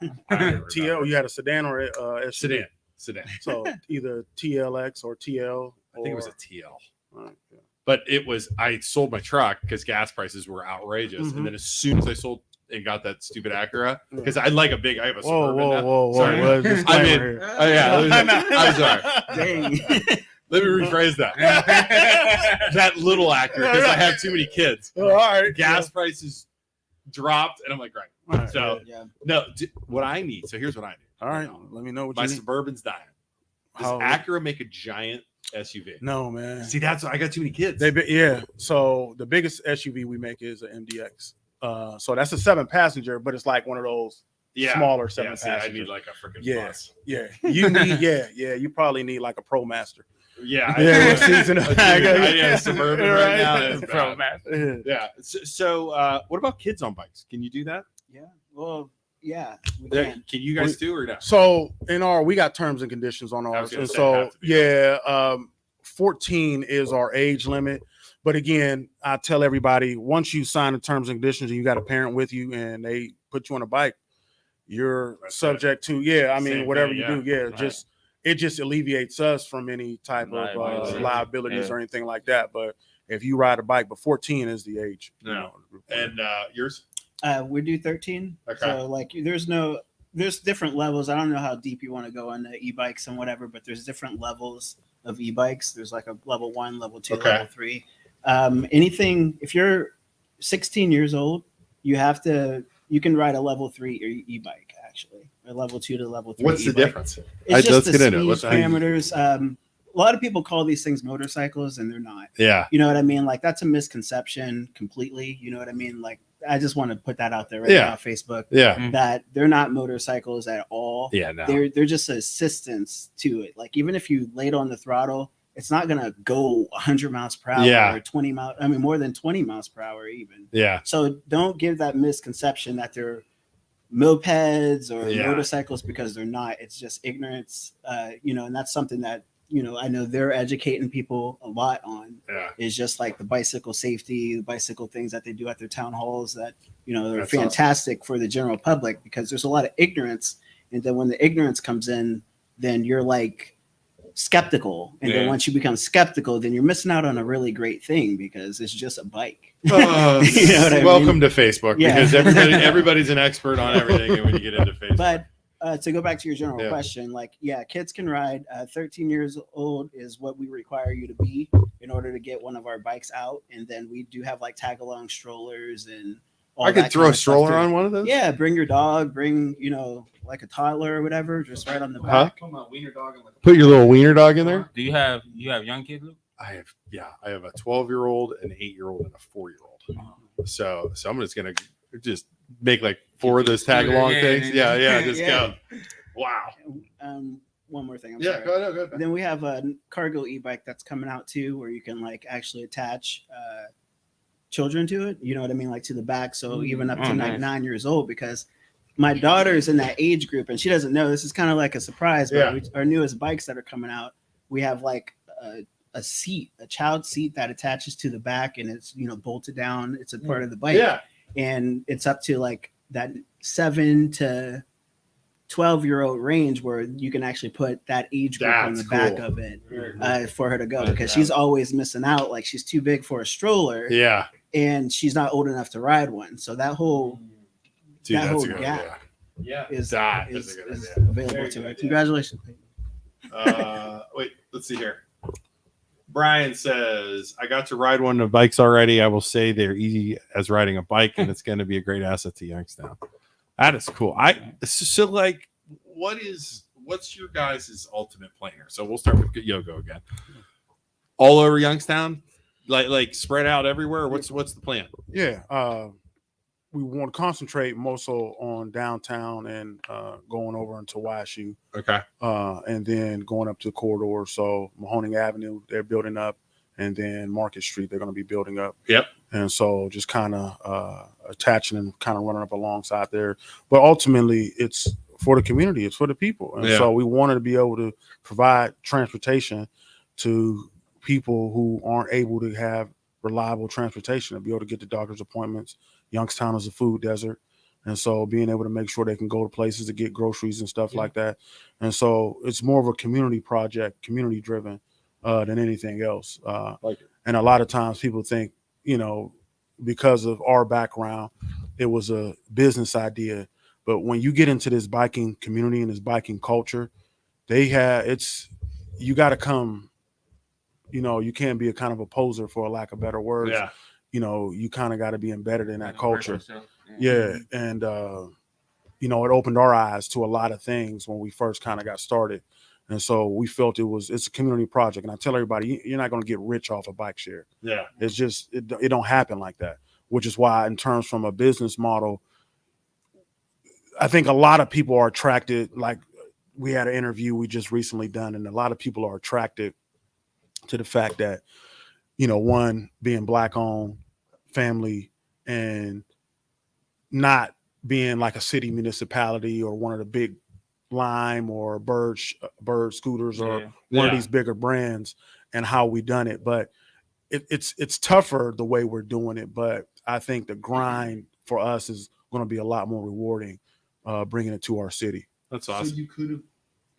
Speaker 6: TL, you had a sedan or a SUV?
Speaker 4: Sedan.
Speaker 6: So either TLX or TL.
Speaker 4: I think it was a TL.
Speaker 6: Right, yeah.
Speaker 4: But I sold my truck because gas prices were outrageous,
Speaker 6: Mhm.
Speaker 4: and then as soon as I sold and got that stupid Acura, because I have a
Speaker 6: Whoa,
Speaker 4: Suburban
Speaker 6: whoa,
Speaker 4: now.
Speaker 6: whoa,
Speaker 4: Sorry.
Speaker 6: whoa!
Speaker 4: I mean, I'm sorry.
Speaker 5: Dang.
Speaker 4: Let me rephrase that. That little Acura because I have too many kids.
Speaker 6: all right.
Speaker 4: Gas prices dropped, and I'm like, right.
Speaker 6: All right,
Speaker 4: So
Speaker 5: Yeah.
Speaker 4: no, what I need. So here's what I need.
Speaker 6: all right. Let me know what
Speaker 4: My
Speaker 6: you need.
Speaker 4: Suburban's dying. Does
Speaker 6: How-
Speaker 4: Acura make a giant SUV?
Speaker 6: No, man.
Speaker 4: See, that's I got too many kids.
Speaker 6: Yeah. So the biggest SUV we make is an MDX. So that's a 7-passenger, but it's like one of those smaller 7
Speaker 4: see, I
Speaker 6: passengers.
Speaker 4: need like a freaking
Speaker 6: Yeah.
Speaker 4: bus.
Speaker 6: Yeah. You need. Yeah. You probably need like a Pro Master.
Speaker 4: Yeah,
Speaker 6: Yeah. Seats in the back.
Speaker 4: I need a Suburban right now. That's
Speaker 5: Pro
Speaker 4: bad.
Speaker 6: Yeah.
Speaker 4: Yeah. So, what about kids on bikes? Can you do that?
Speaker 5: Yeah. Well, yeah. We
Speaker 4: Yeah,
Speaker 5: can.
Speaker 4: Can you guys do or no?
Speaker 6: So we got terms and conditions on
Speaker 4: I was
Speaker 6: ours,
Speaker 4: gonna
Speaker 6: and
Speaker 4: say,
Speaker 6: so
Speaker 4: have to be.
Speaker 6: 14 is our age limit. But again, I tell everybody once you sign the terms and conditions and you got a parent with you and they put you on a bike, you're
Speaker 4: That's
Speaker 6: subject to
Speaker 4: Same
Speaker 6: whatever
Speaker 4: thing,
Speaker 6: you do. Yeah,
Speaker 4: right.
Speaker 6: it just alleviates us from any type of
Speaker 7: Liability.
Speaker 6: liabilities
Speaker 7: Yeah.
Speaker 6: or anything like that. But if you ride a bike, but 14 is the age.
Speaker 4: No. And yours?
Speaker 5: We do 13.
Speaker 4: Okay.
Speaker 5: So like there's different levels. I don't know how deep you want to go on the e-bikes and whatever, but there's different levels of e-bikes. There's like a level 1, level 2,
Speaker 4: Okay.
Speaker 5: level 3. Anything if you're 16 years old, you can ride a level 3 e-bike actually, or level 2 to level 3.
Speaker 4: What's the
Speaker 5: e-bike.
Speaker 4: difference?
Speaker 5: It's just
Speaker 8: let's
Speaker 5: the
Speaker 8: get into it.
Speaker 5: speed
Speaker 8: Let's-
Speaker 5: parameters. A lot of people call these things motorcycles and they're not.
Speaker 8: Yeah.
Speaker 5: You know what I mean? Like that's a misconception completely. You know what I mean? Like I just want to put that out there right
Speaker 8: Yeah.
Speaker 5: now on Facebook
Speaker 8: Yeah.
Speaker 5: that they're not motorcycles at all.
Speaker 8: Yeah. No.
Speaker 5: They're just assistance to it. Like even if you laid on the throttle, it's not gonna go 100 miles per hour
Speaker 8: Yeah.
Speaker 5: or 20 miles. I mean more than 20 miles per hour even.
Speaker 8: Yeah.
Speaker 5: So don't give that misconception that they're mopeds or
Speaker 8: Yeah.
Speaker 5: motorcycles because they're not. It's just ignorance. And that's something that I know they're educating people a lot on.
Speaker 4: Yeah.
Speaker 5: Is just like the bicycle safety, the bicycle things that they do at their town halls that they're
Speaker 4: That's
Speaker 5: fantastic for the general public because there's a lot of ignorance, and then when the ignorance comes in, then you're like skeptical, and then
Speaker 4: Yeah.
Speaker 5: once you become skeptical, then you're missing out on a really great thing because it's just a bike.
Speaker 4: Oh,
Speaker 5: You know what I
Speaker 4: welcome
Speaker 5: mean?
Speaker 4: to Facebook
Speaker 5: Yeah.
Speaker 4: because everybody's an expert on everything, and when you get into Facebook,
Speaker 5: But to go back to your general
Speaker 4: Yeah.
Speaker 5: question, like, yeah, kids can ride. 13 years old is what we require you to be in order to get one of our bikes out. And then we do have like tag along strollers and
Speaker 8: I could throw a stroller on one of those.
Speaker 5: Yeah, bring your dog, bring like a toddler or whatever, just right on the back.
Speaker 8: Put your little wiener dog in there.
Speaker 7: Do you have young kids, Luke?
Speaker 8: I have a 12-year-old, an 8-year-old, and a 4-year-old. So I'm just gonna make like 4 of those tag along things. Yeah, just go. Wow.
Speaker 5: One more thing.
Speaker 8: Sorry. Go ahead.
Speaker 5: Then we have a cargo e-bike that's coming out too, where you can like actually attach children to it. You know what I mean, like to the back. So even up to 9 years old, because my daughter is in that age group and she doesn't know. This is kind of like a surprise. But our newest bikes that are coming out, we have like a seat, a child seat that attaches to the back and it's bolted down. It's a part of the bike. Yeah. And it's up to like that 7 to 12-year-old range where you can actually put that age group on the back of it for her to go, because she's always missing out. Like she's too big for a stroller. Yeah. And she's not old enough to ride one. So that whole gap is available to her. Congratulations.
Speaker 8: Wait, let's see here. Brian says, I got to ride one of the bikes already. I will say they're easy as riding a bike, and it's going to be a great asset to Youngstown. That is cool. What's your guys' ultimate plan here? So we'll start with YOGO again. All over Youngstown, like spread out everywhere. What's the plan?
Speaker 6: Yeah, we want to concentrate more so on downtown and going over into YSU. Okay. And then going up to the corridor. So Mahoning Avenue, they're building up, and then Market Street, they're going to be building up. Yep. And so just kind of attaching and kind of running up alongside there. But ultimately, it's for the community. It's for the people. And so we wanted to be able to provide transportation to people who aren't able to have reliable transportation, to be able to get to doctor's appointments. Youngstown is a food desert. And so being able to make sure they can go to places to get groceries and stuff like that. And so it's more of a community project, community driven than anything else. And a lot of times people think, because of our background, it was a business idea. But when you get into this biking community and this biking culture, you got to come, you can't be a kind of a poser, for a lack of better words. Yeah. You kind of got to be embedded in that culture. Yeah. And, it opened our eyes to a lot of things when we first kind of got started. And so we felt it's a community project. And I tell everybody, you're not going to get rich off of Bikeshare. Yeah. It's just, it don't happen like that, which is why in terms from a business model, I think a lot of people are attracted. Like we had an interview we just recently done, and a lot of people are attracted to the fact that, one, being Black owned family and not being like a city municipality or one of the big Lime or Bird scooters or one of these bigger brands, and how we done it. But it's tougher the way we're doing it. But I think the grind for us is going to be a lot more rewarding, bringing it to our city. That's awesome.
Speaker 3: So you could have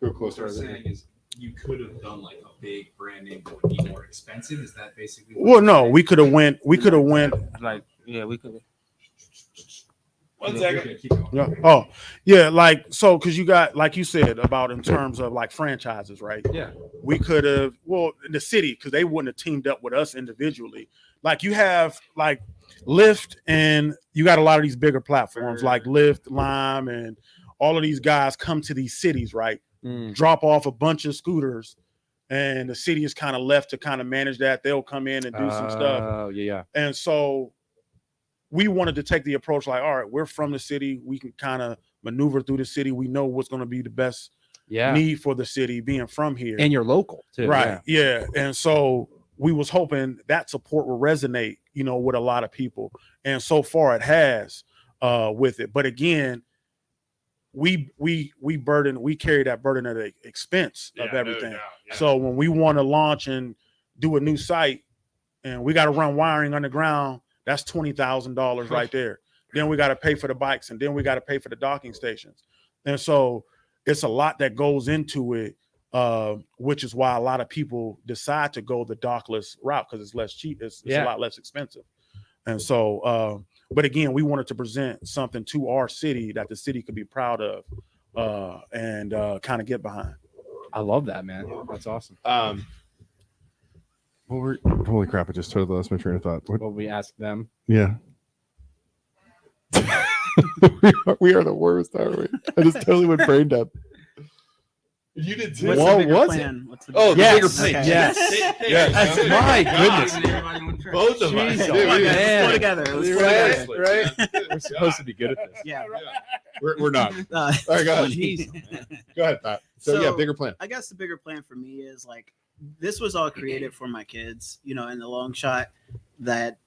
Speaker 8: go closer.
Speaker 3: What I'm saying is you could have done like a big brand name that would be more expensive. Is that basically?
Speaker 6: Well, no, we could have went.
Speaker 7: We could have.
Speaker 6: 1 second. Yeah. Oh, yeah. Because you got, like you said, about in terms of like franchises, right? Yeah. We could have, in the city, because they wouldn't have teamed up with us individually. Like you have like Lyft, and you got a lot of these bigger platforms like Lyft, Lime, and all of these guys come to these cities, right? Drop off a bunch of scooters, and the city is kind of left to kind of manage that. They'll come in and do some stuff. Oh, yeah. And so we wanted to take the approach like, all right, we're from the city. We can kind of maneuver through the city. We know what's going to be the best need for the city being from here.
Speaker 9: And you're local too.
Speaker 6: Right. Yeah. And so we was hoping that support will resonate, with a lot of people. And so far it has with it. But again, we carry that burden at the expense of everything. Yeah. So when we want to launch and do a new site and we got to run wiring underground, that's $20,000 right there. Then we got to pay for the bikes, and then we got to pay for the docking stations. And so it's a lot that goes into it, which is why a lot of people decide to go the dockless route, because it's less cheap. It's a lot less expensive. And so, but again, we wanted to present something to our city that the city could be proud of and kind of get behind.
Speaker 9: I love that, man. That's awesome.
Speaker 8: Holy crap! I just totally lost my train of thought.
Speaker 9: What we ask them?
Speaker 8: Yeah. we are the worst, aren't we? I just totally went brain dead.
Speaker 4: You did too.
Speaker 5: What's
Speaker 8: What
Speaker 5: the bigger
Speaker 8: was
Speaker 5: plan? What's the
Speaker 8: Oh, the
Speaker 5: bigger
Speaker 8: bigger
Speaker 5: plan?
Speaker 8: plan.
Speaker 5: Okay.
Speaker 8: Yes.
Speaker 3: Yes.
Speaker 4: Good.
Speaker 3: My
Speaker 4: God.
Speaker 3: goodness.
Speaker 4: Both of us.
Speaker 3: Jeez,
Speaker 4: Dude,
Speaker 3: oh,
Speaker 4: we-
Speaker 3: man.
Speaker 5: Let's go together. Let's go
Speaker 3: Right,
Speaker 5: together.
Speaker 3: right. We're supposed to be good at this.
Speaker 5: Yeah.
Speaker 8: We're not.
Speaker 5: Uh,
Speaker 8: All right, go ahead.
Speaker 5: funny.
Speaker 8: Go ahead, Pat. So, yeah, bigger plan.
Speaker 5: I guess the bigger plan for me is like this was all created for my kids, in the long shot that,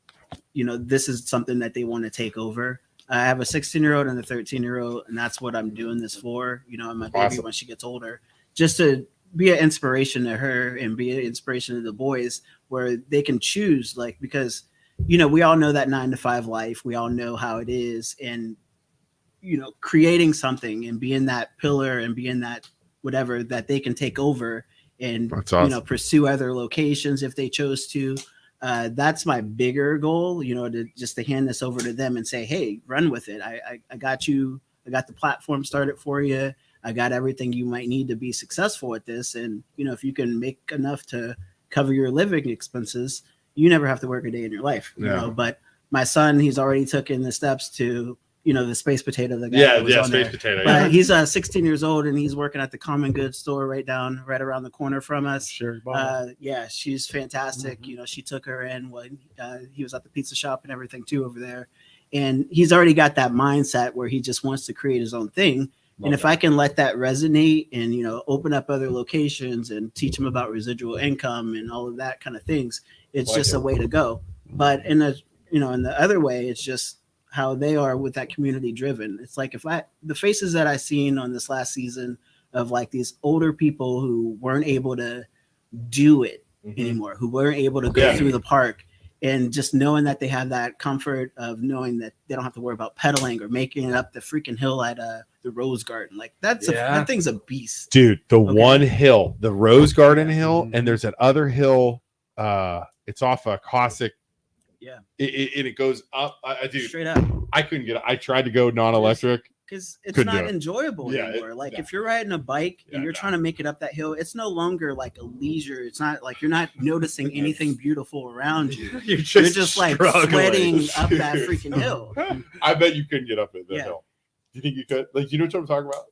Speaker 5: this is something that they want to take over. I have a 16-year-old and a 13-year-old, and that's what I'm doing this for, and my baby
Speaker 8: Awesome.
Speaker 5: when she gets older, just to be an inspiration to her and be an inspiration to the boys where they can choose, like, because, we all know that 9-to-5 life, we all know how it is. And, creating something and being that pillar and being that whatever that they can take over and
Speaker 8: That's awesome.
Speaker 5: pursue other locations if they chose to. That's my bigger goal, to hand this over to them and say, hey, run with it. I got you. I got the platform started for you. I got everything you might need to be successful at this. And, if you can make enough to cover your living expenses, you never have to work a day in your life, but my son, he's already taken the steps to, the space potato. The guy that was on
Speaker 4: space
Speaker 5: there.
Speaker 4: potato.
Speaker 5: But he's 16 years old and he's working at the Common Goods store right around the corner from us.
Speaker 6: Sure.
Speaker 5: Yeah, she's fantastic. She took her in when he was at the pizza shop and everything too over there. And he's already got that mindset where he just wants to create his own thing. And if I can let that resonate and, open up other locations and teach them about residual income and all of that kind of things, it's just a way to go. But in the other way, it's just how they are with that community driven. It's like the faces that I seen on this last season of like these older people who weren't able to do it anymore, who weren't able to go through the park, and just knowing that they have that comfort of knowing that they don't have to worry about pedaling or making it up the freaking hill at the Rose Garden. Like that thing's a beast.
Speaker 8: Dude, the one hill, the Rose Garden hill, and there's that other hill. It's off a Cossack.
Speaker 5: Yeah.
Speaker 8: It goes up. I do.
Speaker 5: Straight up.
Speaker 8: I couldn't get it. I tried to go non-electric.
Speaker 5: Because it's
Speaker 8: Couldn't do
Speaker 5: not
Speaker 8: it.
Speaker 5: enjoyable anymore. If you're riding a bike and you're trying to make it up that hill, it's no longer like a leisure. It's not like you're not noticing anything beautiful around you. You're just like sweating up that freaking hill.
Speaker 8: I bet you couldn't get up the hill. Do you think you could? Like, you know what I'm talking about?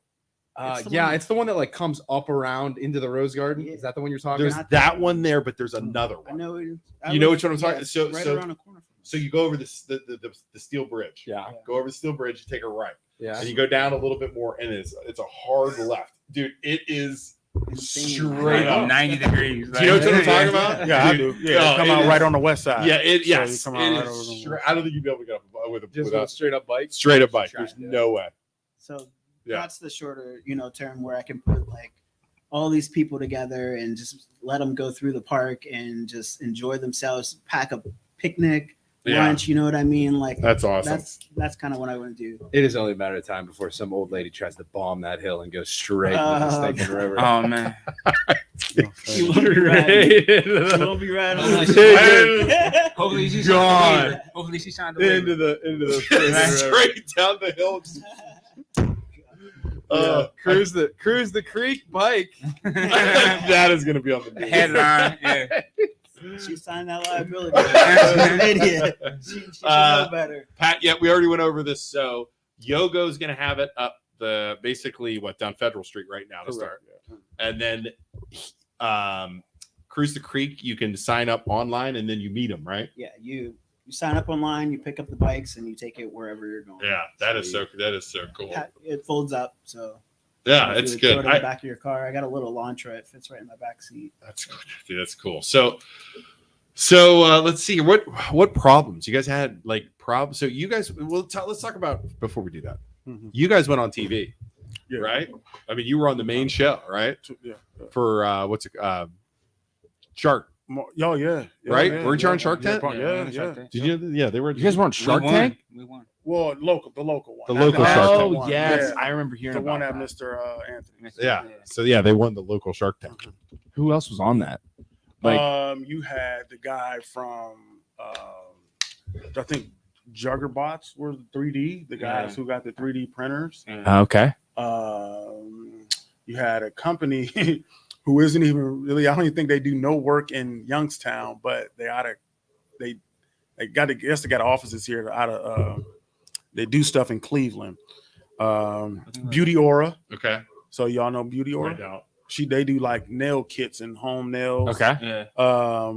Speaker 3: It's the one that like comes up around into the Rose Garden. Is that the one you're talking
Speaker 8: There's
Speaker 3: about?
Speaker 8: that one there, but there's another one.
Speaker 5: I know.
Speaker 8: You know which one I'm talking?
Speaker 5: So right around the corner.
Speaker 8: So you go over the steel bridge.
Speaker 3: Yeah.
Speaker 8: Go over the steel bridge. You take a right.
Speaker 3: Yeah.
Speaker 8: And you go down a little bit more, and it's a hard left, dude. It is straight
Speaker 7: Like
Speaker 8: up
Speaker 7: 90 degrees.
Speaker 8: Do you know what I'm talking about?
Speaker 6: Yeah, I do. Yeah, come out right on the west side.
Speaker 8: Yeah,
Speaker 6: you come out
Speaker 8: it
Speaker 6: right
Speaker 8: is
Speaker 6: over the
Speaker 8: straight. I don't think you'd be able to get up with
Speaker 3: a straight up bike.
Speaker 8: Straight up bike. There's no way.
Speaker 5: So
Speaker 8: Yeah.
Speaker 5: that's the shorter, term where I can put like all these people together and just let them go through the park and just enjoy themselves, pack a picnic, lunch, you know what I mean? Like
Speaker 8: That's awesome.
Speaker 5: That's kind of what I want to do.
Speaker 3: It is only a matter of time before some old lady tries to bomb that hill and go straight into the stinking river.
Speaker 7: Oh man.
Speaker 5: You won't be riding. You won't be riding.
Speaker 7: Hopefully she's
Speaker 3: God.
Speaker 7: Hopefully she signed the waiver.
Speaker 3: into the
Speaker 8: Straight down the hill.
Speaker 3: cruise the creek bike.
Speaker 8: That is going to be on the news.
Speaker 7: Headline. Yeah.
Speaker 5: She signed that liability. She's an idiot. She should know better.
Speaker 8: Pat, we already went over this. So YOGO's going to have it up basically down Federal Street right now to start. And then Cruise the Creek, you can sign up online and then you meet them, right?
Speaker 5: Yeah, you sign up online, you pick up the bikes, and you take it wherever you're going.
Speaker 8: Yeah, that is so cool.
Speaker 5: It folds up, so
Speaker 8: yeah,
Speaker 5: if
Speaker 8: it's
Speaker 5: you would
Speaker 8: good.
Speaker 5: throw it in the back of your car. I got a little Elantra. It fits right in my back seat.
Speaker 8: That's good. Dude, that's cool. So let's see what problems you guys had. Like problems. So you guys, let's talk about before we do that.
Speaker 6: Mhm.
Speaker 8: You guys went on TV,
Speaker 6: Yeah.
Speaker 8: right? I mean, you were on the main show, right?
Speaker 6: Yeah.
Speaker 8: For Shark,
Speaker 6: Oh yeah.
Speaker 8: right?
Speaker 6: Yeah,
Speaker 8: Weren't you on Shark Tank?
Speaker 6: Yeah.
Speaker 8: Did you? Yeah, they were.
Speaker 3: You guys were on Shark
Speaker 7: We won.
Speaker 3: Tank?
Speaker 7: We won.
Speaker 6: Well, the local one.
Speaker 8: The local Shark
Speaker 3: Oh
Speaker 8: Tank.
Speaker 3: yes,
Speaker 6: Yeah.
Speaker 3: I remember hearing
Speaker 6: The
Speaker 3: about
Speaker 6: one at
Speaker 3: that.
Speaker 6: Mr. Anthony.
Speaker 8: Yeah. So they won the local Shark Tank.
Speaker 3: Who else was on that? Like,
Speaker 6: You had the guy from I think Juggerbots were the 3D, the guys who got the 3D printers.
Speaker 3: okay.
Speaker 6: You had a company who isn't even really, I don't even think they do no work in Youngstown, but they got offices here out of They do stuff in Cleveland. Beauty Aura.
Speaker 4: Okay.
Speaker 6: So y'all know Beauty Aura?
Speaker 4: I don't.
Speaker 6: They do like nail kits and home nails.
Speaker 3: Okay.
Speaker 7: Yeah.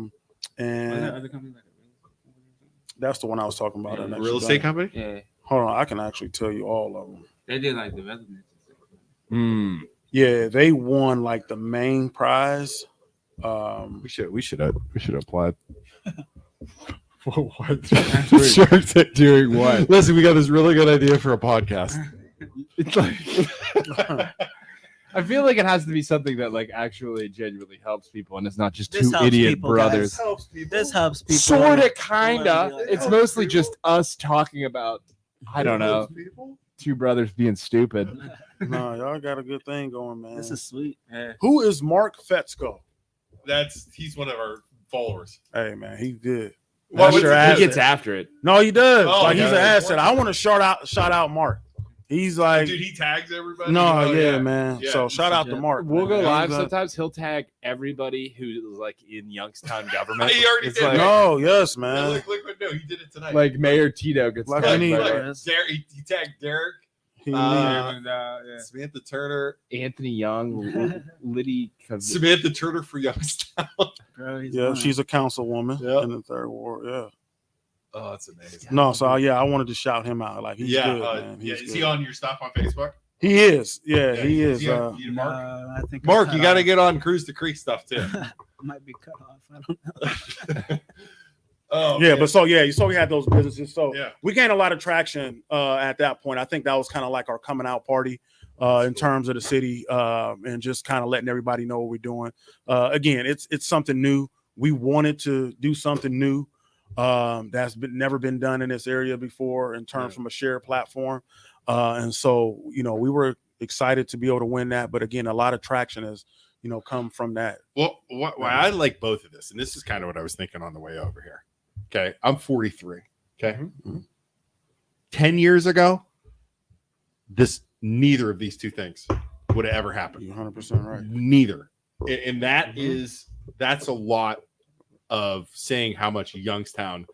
Speaker 6: And
Speaker 7: Other companies like
Speaker 6: that's the one I was talking about.
Speaker 7: Yeah.
Speaker 4: Real estate company?
Speaker 7: yeah,
Speaker 6: Hold on, I can actually tell you all of them.
Speaker 7: they did like development.
Speaker 6: Yeah, they won like the main prize.
Speaker 8: We should apply. What?
Speaker 3: Shark Tank doing what?
Speaker 8: Listen, we got this really good idea for a podcast.
Speaker 3: It's like I feel like it has to be something that like actually genuinely helps people, and it's not just
Speaker 5: This
Speaker 3: two
Speaker 5: helps
Speaker 3: idiot
Speaker 5: people,
Speaker 3: brothers.
Speaker 5: guys. This helps people.
Speaker 3: Sorta, kinda.
Speaker 5: Like,
Speaker 3: It's mostly just us talking about I don't know, two brothers being stupid.
Speaker 6: No, y'all got a good thing going, man.
Speaker 5: this is sweet.
Speaker 7: Yeah.
Speaker 6: Who is Mark Fetzko?
Speaker 4: He's one of our followers.
Speaker 6: Hey, man, he's good.
Speaker 4: Well,
Speaker 6: That's your
Speaker 3: He
Speaker 6: asset.
Speaker 3: gets after it.
Speaker 6: No, he does.
Speaker 4: Oh,
Speaker 6: like he's
Speaker 4: yeah.
Speaker 6: an asset. I want to shout out Mark. He's like,
Speaker 4: Dude, he tags everybody.
Speaker 6: no,
Speaker 4: Oh,
Speaker 6: yeah, man.
Speaker 4: Yeah.
Speaker 6: So shout out to Mark.
Speaker 3: We'll
Speaker 6: man.
Speaker 3: go live
Speaker 6: He's,
Speaker 3: sometimes. He'll tag everybody who's like in Youngstown government.
Speaker 4: He already
Speaker 3: It's
Speaker 4: did.
Speaker 3: like,
Speaker 6: No, yes,
Speaker 4: Yeah,
Speaker 6: man.
Speaker 4: look, no, he did it tonight.
Speaker 3: like Mayor Tito gets
Speaker 6: Like,
Speaker 3: tagged
Speaker 6: I need-
Speaker 3: by
Speaker 4: Look, he tagged Derek,
Speaker 6: He
Speaker 7: Yeah.
Speaker 4: Samantha Turner,
Speaker 3: Anthony Young, Liddy.
Speaker 4: Samantha Turner for Youngstown.
Speaker 5: Bro, he's
Speaker 6: yeah,
Speaker 5: one.
Speaker 6: she's a councilwoman
Speaker 4: Yeah.
Speaker 6: in the third ward. Yeah.
Speaker 4: Oh, that's amazing.
Speaker 6: No, so I wanted to shout him out. Like he's
Speaker 4: Yeah,
Speaker 6: good, man.
Speaker 4: yeah.
Speaker 6: He's
Speaker 4: Is he
Speaker 6: good.
Speaker 4: on your stuff on Facebook?
Speaker 6: He is. Yeah, he is.
Speaker 4: He on- you, Mark,
Speaker 5: I think
Speaker 4: Mark,
Speaker 5: I'm
Speaker 4: you
Speaker 5: cut
Speaker 4: got to
Speaker 5: off.
Speaker 4: get on Cruise to Creek stuff too.
Speaker 5: Might be cut off. I don't know.
Speaker 4: Oh,
Speaker 6: Yeah,
Speaker 4: man.
Speaker 6: but so we had those businesses. So
Speaker 4: Yeah.
Speaker 6: we gained a lot of traction at that point. I think that was kind of like our coming out party in terms of the city and just kind of letting everybody know what we're doing. Again, it's something new. We wanted to do something new that's never been done in this area before in terms from a shared platform. And so, we were excited to be able to win that. But again, a lot of traction has, come from that.
Speaker 4: Well, why I like both of this, and this is kind of what I was thinking on the way over here. Okay, I'm 43. Okay, 10 years ago, neither of these two things would have ever happened.
Speaker 6: You're 100% right.
Speaker 4: Neither, and that's a lot of saying how much Youngstown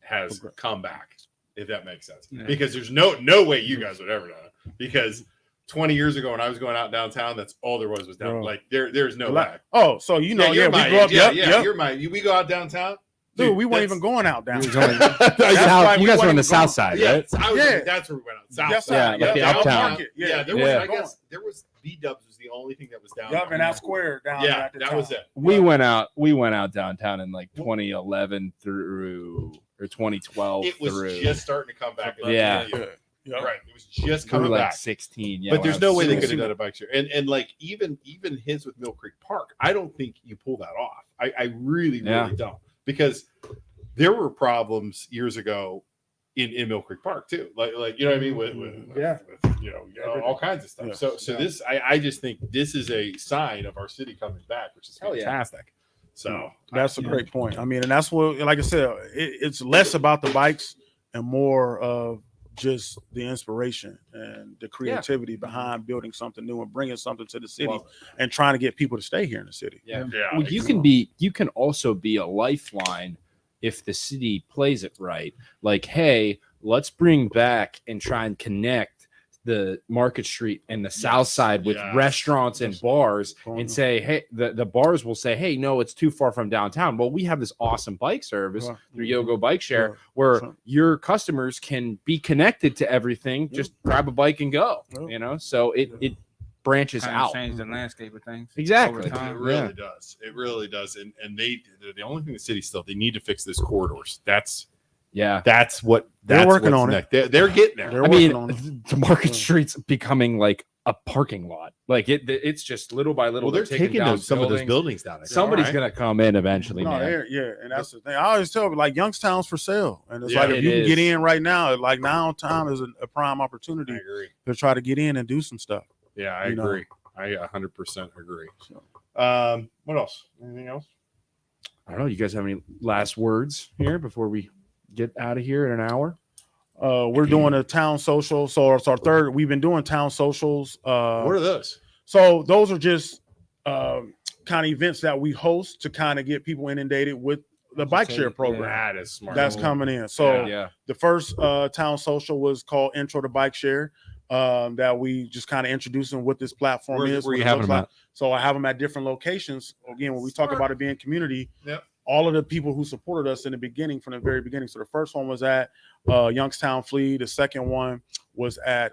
Speaker 4: has come back, if that makes sense.
Speaker 7: Yeah.
Speaker 4: Because there's no way you guys would ever know it. Because 20 years ago when I was going out downtown, that's all there was down.
Speaker 6: Bro.
Speaker 4: Like there's no way.
Speaker 6: Oh, so we
Speaker 4: you're
Speaker 6: grew
Speaker 4: my
Speaker 6: up.
Speaker 4: age. Yeah,
Speaker 6: Yep.
Speaker 4: you're my. We go out downtown,
Speaker 6: Dude, we weren't
Speaker 4: that's-
Speaker 6: even going out down.
Speaker 3: You
Speaker 6: That's
Speaker 3: guys
Speaker 6: why we
Speaker 3: were on
Speaker 6: wasn't
Speaker 3: the
Speaker 6: even
Speaker 3: south
Speaker 6: going.
Speaker 3: side,
Speaker 4: Yeah,
Speaker 3: right?
Speaker 4: that's where we went out. South
Speaker 6: Yes,
Speaker 4: side.
Speaker 3: Yeah, like the
Speaker 6: down
Speaker 3: uptown.
Speaker 6: Market.
Speaker 4: Yeah, there was.
Speaker 3: Yeah.
Speaker 4: I guess there was B-Dubs was the only thing that was down.
Speaker 6: Yup,
Speaker 4: there.
Speaker 6: and that square down there
Speaker 4: Yeah,
Speaker 6: at the
Speaker 4: that
Speaker 6: time.
Speaker 4: was it.
Speaker 3: We went out downtown in like 2011 through or 2012
Speaker 4: It was
Speaker 3: through
Speaker 4: just starting to come back.
Speaker 3: Yeah.
Speaker 6: Yeah.
Speaker 4: Right. It was just
Speaker 3: through
Speaker 4: coming
Speaker 3: like
Speaker 4: back.
Speaker 3: 16. Yeah,
Speaker 4: But
Speaker 3: when
Speaker 4: there's
Speaker 3: I
Speaker 4: no
Speaker 3: was
Speaker 4: way they
Speaker 3: 16.
Speaker 4: could have done a bike share. And like even his with Mill Creek Park, I don't think you pull that off. I really
Speaker 3: Yeah.
Speaker 4: don't, because there were problems years ago in Mill Creek Park too. Like you know what I mean? With all kinds of stuff.
Speaker 6: Yeah.
Speaker 4: So this I just think this is a sign of our city coming back, which is
Speaker 3: Hell yeah.
Speaker 4: fantastic. So
Speaker 6: That's a great point. I mean, and that's what, like I said, it's less about the bikes and more of just the inspiration and the creativity behind building something new and bringing something to the city and trying to get people to stay here in the city.
Speaker 3: Yeah.
Speaker 4: yeah.
Speaker 3: Well, you can also be a lifeline if the city plays it right. Like, hey, let's bring back and try and connect the Market Street and the South Side with
Speaker 4: Yes.
Speaker 3: restaurants and bars, and say, hey, the bars will say, hey, no, it's too far from downtown. Well, we have this awesome bike service through YOGO Bikeshare where your customers can be connected to everything. Just grab a bike and go. So it branches
Speaker 7: Kind of
Speaker 3: out.
Speaker 7: change the landscape of things.
Speaker 3: Exactly.
Speaker 7: over time.
Speaker 4: It really does. It really does. And the only thing the city still they need to fix this corridors. That's what
Speaker 6: They're working
Speaker 4: what's
Speaker 6: on it.
Speaker 4: next. They're getting there.
Speaker 6: They're
Speaker 3: I
Speaker 6: working
Speaker 3: mean,
Speaker 6: on it.
Speaker 3: the Market Street's becoming like a parking lot. Like it's just little by little.
Speaker 4: Well, they're taking
Speaker 3: down
Speaker 4: some of those buildings down. I think,
Speaker 3: Somebody's
Speaker 4: right?
Speaker 3: gonna come in eventually,
Speaker 6: No,
Speaker 3: man.
Speaker 6: and that's the thing. I always tell people, like, Youngstown's for sale, and it's
Speaker 4: Yeah,
Speaker 6: like if
Speaker 3: it
Speaker 6: you can get
Speaker 3: is.
Speaker 6: in right now, like now time is a prime opportunity
Speaker 4: I agree.
Speaker 6: to try to get in and do some stuff.
Speaker 4: Yeah, I
Speaker 6: You know.
Speaker 4: agree. I 100% agree.
Speaker 6: So.
Speaker 4: What else? Anything else?
Speaker 3: I don't know. You guys have any last words here before we get out of here in an hour?
Speaker 6: We're doing a town social, so it's our third. We've been doing town socials.
Speaker 4: What are those?
Speaker 6: So those are just kind of events that we host to kind of get people inundated with the Bikeshare program.
Speaker 4: That is smart.
Speaker 6: That's coming in. So
Speaker 3: Yeah.
Speaker 6: the first town social was called Intro to Bikeshare. That we just kind of introducing what this platform is.
Speaker 8: Where
Speaker 6: what
Speaker 8: you
Speaker 6: it
Speaker 8: having
Speaker 6: looks
Speaker 8: them
Speaker 6: like. So I have them at different locations. Again, when we talk about it being community,
Speaker 4: Yep.
Speaker 6: all of the people who supported us in the beginning, from the very beginning. So the first one was at Youngstown Flea. The second one was at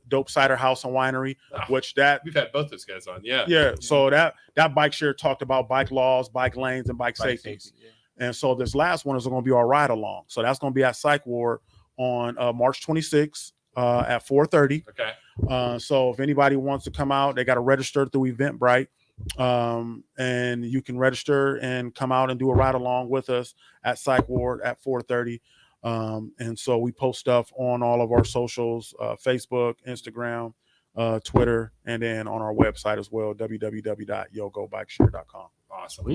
Speaker 6: Dope Cider House and Winery, which
Speaker 4: we've had both those guys on. Yeah.
Speaker 6: Yeah. So that Bikeshare talked about bike laws, bike lanes, and bike safety. And so this last one is going to be our ride along. So that's going to be at Psych Ward on March 26th at 4:30.
Speaker 4: Okay.
Speaker 6: So if anybody wants to come out, they got to register through Eventbrite. And you can register and come out and do a ride along with us at Psych Ward at 4:30. And so we post stuff on all of our socials, Facebook, Instagram, Twitter, and then on our website as well, www.yogobikeshare.com.
Speaker 4: Awesome.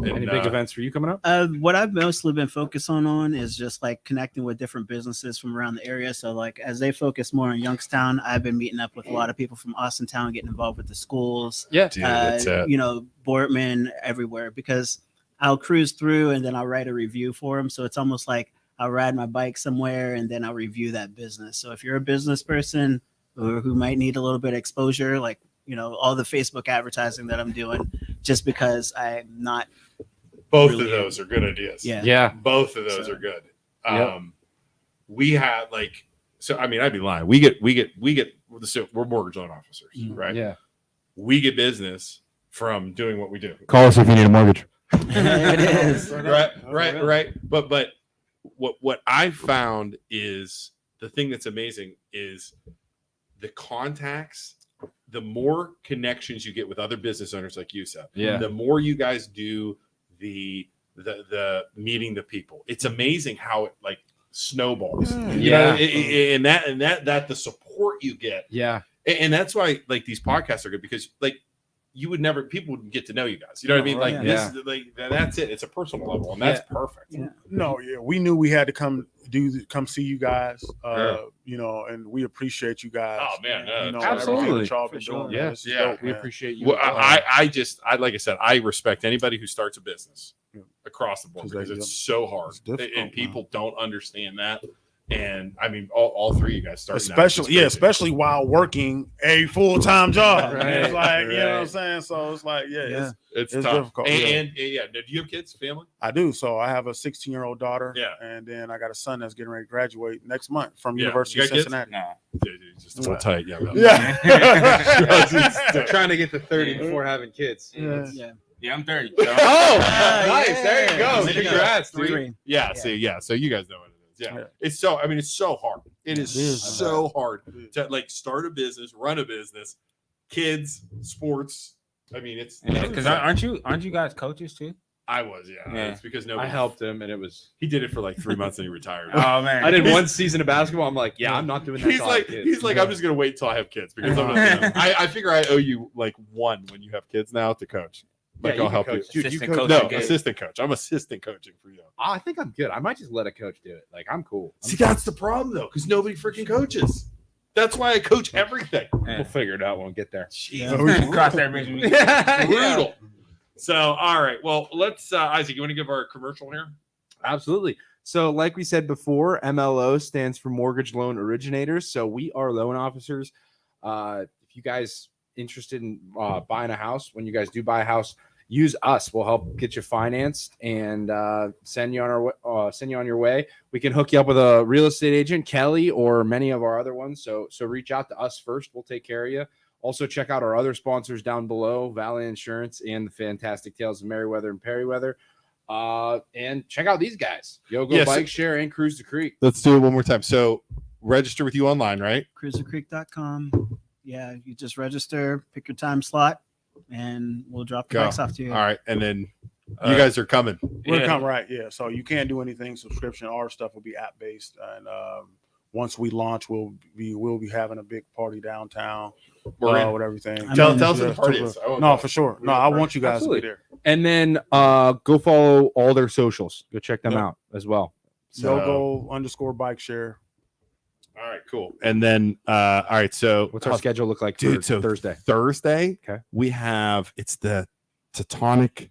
Speaker 3: Any big events for you coming up?
Speaker 5: What I've mostly been focusing on is just like connecting with different businesses from around the area. So like as they focus more on Youngstown, I've been meeting up with a lot of people from Austintown, getting involved with the schools.
Speaker 3: Yeah,
Speaker 4: Dude, that's it.
Speaker 5: You know, Boardman, everywhere, because I'll cruise through and then I'll write a review for them. So it's almost like I'll ride my bike somewhere and then I'll review that business. So if you're a business person or who might need a little bit of exposure, like, you know, all the Facebook advertising that I'm doing, just because I'm not.
Speaker 4: Both
Speaker 5: really
Speaker 4: of those are good ideas.
Speaker 5: Yeah.
Speaker 4: Both of those are good.
Speaker 3: Yep.
Speaker 4: We have like, so I mean, I'd be lying. We get. So we're mortgage loan officers, right?
Speaker 3: Yeah.
Speaker 4: We get business from doing what we do.
Speaker 9: Call us if you need a mortgage.
Speaker 5: It is.
Speaker 4: Right. But what I found is the thing that's amazing is the contacts. The more connections you get with other business owners like you said, the more you guys do the meeting the people. It's amazing how it like snowballs. You know, and that the support you get.
Speaker 3: Yeah.
Speaker 4: And that's why like these podcasts are good, because like you would never, people would get to know you guys. You know what I mean? Like this, like that's it. It's a personal level, and that's perfect.
Speaker 5: Yeah.
Speaker 6: No, we knew we had to come see you guys. You know, and we appreciate you guys.
Speaker 4: Oh man,
Speaker 6: you know,
Speaker 3: absolutely.
Speaker 6: everything that y'all been
Speaker 5: For
Speaker 6: doing.
Speaker 3: sure.
Speaker 6: This is
Speaker 4: Yeah.
Speaker 6: dope,
Speaker 3: We
Speaker 6: man.
Speaker 3: appreciate you.
Speaker 4: Well, I like I said, I respect anybody who starts a business across the board, because it's so hard,
Speaker 6: It's difficult,
Speaker 4: and people don't understand that. And I mean, all three of you guys started,
Speaker 6: especially while working a full-time job.
Speaker 3: Right.
Speaker 6: It's like, you know what I'm saying? So it's like,
Speaker 4: it's
Speaker 6: it's
Speaker 4: tough.
Speaker 6: difficult,
Speaker 4: And do you have kids, family?
Speaker 6: I do. So I have a 16-year-old daughter.
Speaker 4: Yeah.
Speaker 6: And then I got a son that's getting ready to graduate next month from
Speaker 4: Yeah.
Speaker 6: University
Speaker 4: You
Speaker 6: of
Speaker 4: got kids?
Speaker 6: Cincinnati.
Speaker 7: No.
Speaker 4: Dude, just hold tight. Yeah.
Speaker 6: Yeah.
Speaker 3: trying to get to 30 before having kids.
Speaker 5: Yeah.
Speaker 7: Yeah, I'm 30.
Speaker 3: Oh, nice.
Speaker 5: yeah.
Speaker 3: There you go.
Speaker 5: There you go.
Speaker 3: Congrats, dude.
Speaker 5: Three.
Speaker 4: Yeah. See, so you guys know what it is. Yeah. It's so, I mean, it's so hard. It is so hard to like start a business, run a business, kids, sports. I mean, it's
Speaker 7: Because aren't you guys coaches too?
Speaker 4: I was, yeah. It's because
Speaker 3: I helped him, and
Speaker 4: he did it for like 3 months and he retired.
Speaker 7: Oh man,
Speaker 3: I did one season of basketball. I'm like, I'm not doing that.
Speaker 4: He's like, I'm just gonna wait till I have kids, because I'm not, I figure I owe you like one when you have kids now to coach. Like I'll help you.
Speaker 3: Dude, you
Speaker 7: Assistant
Speaker 3: coach.
Speaker 7: coach.
Speaker 4: No,
Speaker 7: Okay.
Speaker 4: assistant coach. I'm assistant coaching for you.
Speaker 3: I think I'm good. I might just let a coach do it. Like, I'm cool.
Speaker 4: See, that's the problem though, because nobody freaking coaches. That's why I coach everything.
Speaker 3: We'll figure it out when we get there.
Speaker 7: Cross that bridge.
Speaker 4: Brutal. So, all right. Well, let's Isaac, you want to give our commercial here?
Speaker 9: Absolutely. So, like we said before, MLO stands for Mortgage Loan Originators. So, we are loan officers. If you guys interested in buying a house, when you guys do buy a house, use us. We'll help get you financed and send you on your way. We can hook you up with a real estate agent, Kelly, or many of our other ones. So reach out to us first. We'll take care of you. Also, check out our other sponsors down below, Valley Insurance and the Fantastic Tales of Merriweather and Perryweather. And check out these guys, YOGO, Bikeshare, and Cruise the Creek.
Speaker 8: Let's do it one more time. So register with you online, right?
Speaker 5: cruisercreek.com. Yeah, you just register, pick your time slot, and we'll drop the bikes off to you.
Speaker 8: All right. And then you guys are coming.
Speaker 6: We're coming, right? Yeah. So you can't do anything subscription. Our stuff will be app based, and once we launch, we'll be having a big party downtown with everything.
Speaker 4: Tell us what the party is.
Speaker 6: No, for sure. No, I want you guys to be there.
Speaker 9: And then go follow all their socials. Go check them out as well.
Speaker 6: So, YOGO_Bikeshare.
Speaker 4: All right, cool.
Speaker 8: And then, all right. So
Speaker 9: What's our schedule look like
Speaker 8: dude,
Speaker 9: for
Speaker 8: so
Speaker 9: Thursday?
Speaker 8: Thursday,
Speaker 9: Okay.
Speaker 8: we have, it's the Teutonic,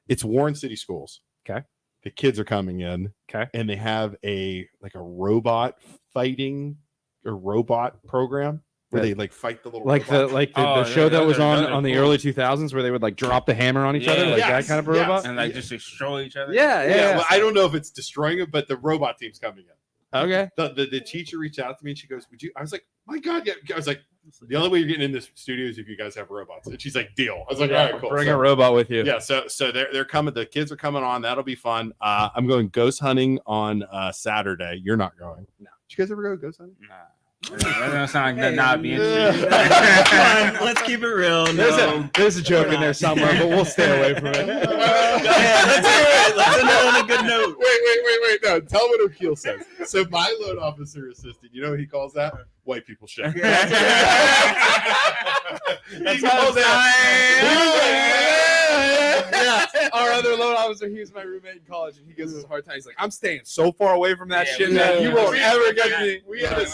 Speaker 8: it's Warren City Schools.
Speaker 9: Okay.
Speaker 8: the kids are coming in.
Speaker 9: Okay.
Speaker 8: And they have a robot fighting or robot program where they fight the little
Speaker 9: the show that was on the early 2000s where they would drop the hammer on each other, that kind of a robot,
Speaker 7: and just destroy each other.
Speaker 8: Yeah. Well, I don't know if it's destroying it, but the robot team's coming in.
Speaker 9: Okay.
Speaker 8: The teacher reached out to me and she goes, "Would you?" I was like, "My God!" Yeah. I was like, "The only way you're getting in this studio is if you guys have robots." And she's like, "Deal." I was like, "All right, cool."
Speaker 9: Bring a robot with you.
Speaker 8: Yeah. So they're coming. The kids are coming on. That'll be fun. I'm going ghost hunting on Saturday. You're not going. No. Did you guys ever go ghost hunting?
Speaker 7: Nah. That don't sound like not being interesting.
Speaker 5: Come on, let's keep it real.
Speaker 9: There's a joke in there somewhere, but we'll stay away from it.
Speaker 5: Let's end it on a good note.
Speaker 8: Wait. No, tell what O'Keel says. So my loan officer assistant, you know what he calls that? White people shit. He calls
Speaker 9: that. Our other loan officer, he was my roommate in college, and he gives us a hard time. He's like, "I'm staying so far away from that shit, man. You won't ever get me."
Speaker 8: We had a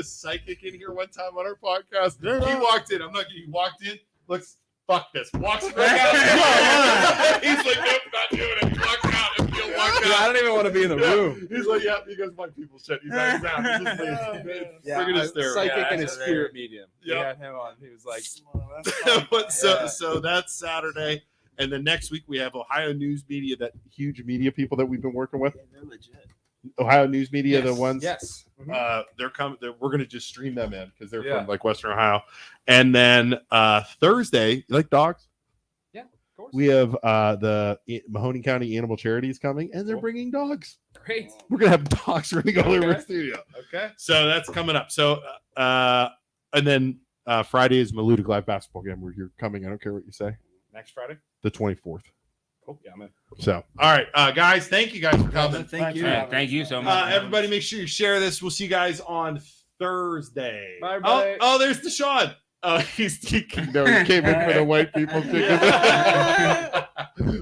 Speaker 8: psychic in here one time on our podcast. He walked in. He walked in. Looks, fuck this. Walks right out. He's like, "Nope, not doing it." He walks out. O'Keel walks out.
Speaker 9: I don't even want to be in the room.
Speaker 8: He's like, "Yeah." He goes, "White people shit." He's out.
Speaker 9: Psychic and his spirit medium.
Speaker 8: Yeah.
Speaker 9: We had him on. He was like,
Speaker 8: so that's Saturday. And then next week we have Ohio News Media, that huge media people that we've been working with.
Speaker 5: Yeah, they're legit.
Speaker 8: Ohio News Media, the ones.
Speaker 9: Yes.
Speaker 8: They're coming. We're going to just stream them in because they're from Western Ohio. And then Thursday, you like dogs?
Speaker 9: Yeah, of course.
Speaker 8: We have the Mahoney County Animal Charities coming, and they're bringing dogs.
Speaker 9: Great.
Speaker 8: We're going to have dogs ready to go over the studio.
Speaker 9: Okay.
Speaker 8: So that's coming up. So, and then Friday is Maluda Live basketball game where you're coming. I don't care what you say.
Speaker 9: Next Friday?
Speaker 8: The 24th.
Speaker 9: Cool. Yeah, man.
Speaker 8: So, all right, guys, thank you guys for coming.
Speaker 5: Thank you.
Speaker 7: Thank you so much.
Speaker 8: Everybody, make sure you share this. We'll see you guys on Thursday.
Speaker 9: Bye, everybody.
Speaker 8: Oh, there's Deshaun. He came in for the white people ticket. All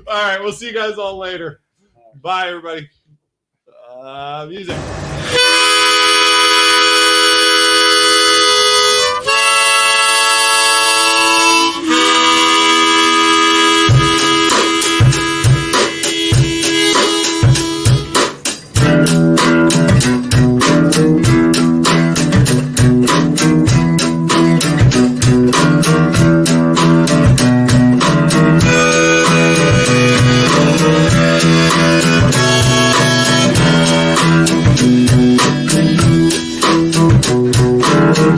Speaker 8: right, we'll see you guys all later. Bye, everybody. Music.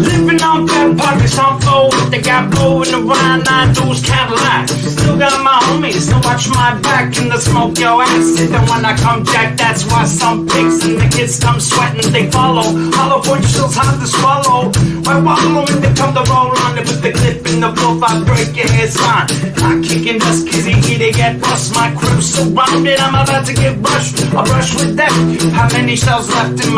Speaker 1: Living on that party song flow with the guy blowing around 9 dudes Cadillac. Still got my homies to watch my back and the smoke your ass. And when I come jack, that's why some pigs and the kids come sweating. They follow hollow point shills hard to swallow. Why wallow when they come to roll on it with the clip in the bluff? I break your head spine. I'm kicking dust cause they get bust. My crew's surrounded, I'm about to get rushed. I brush with death. How many shells left in my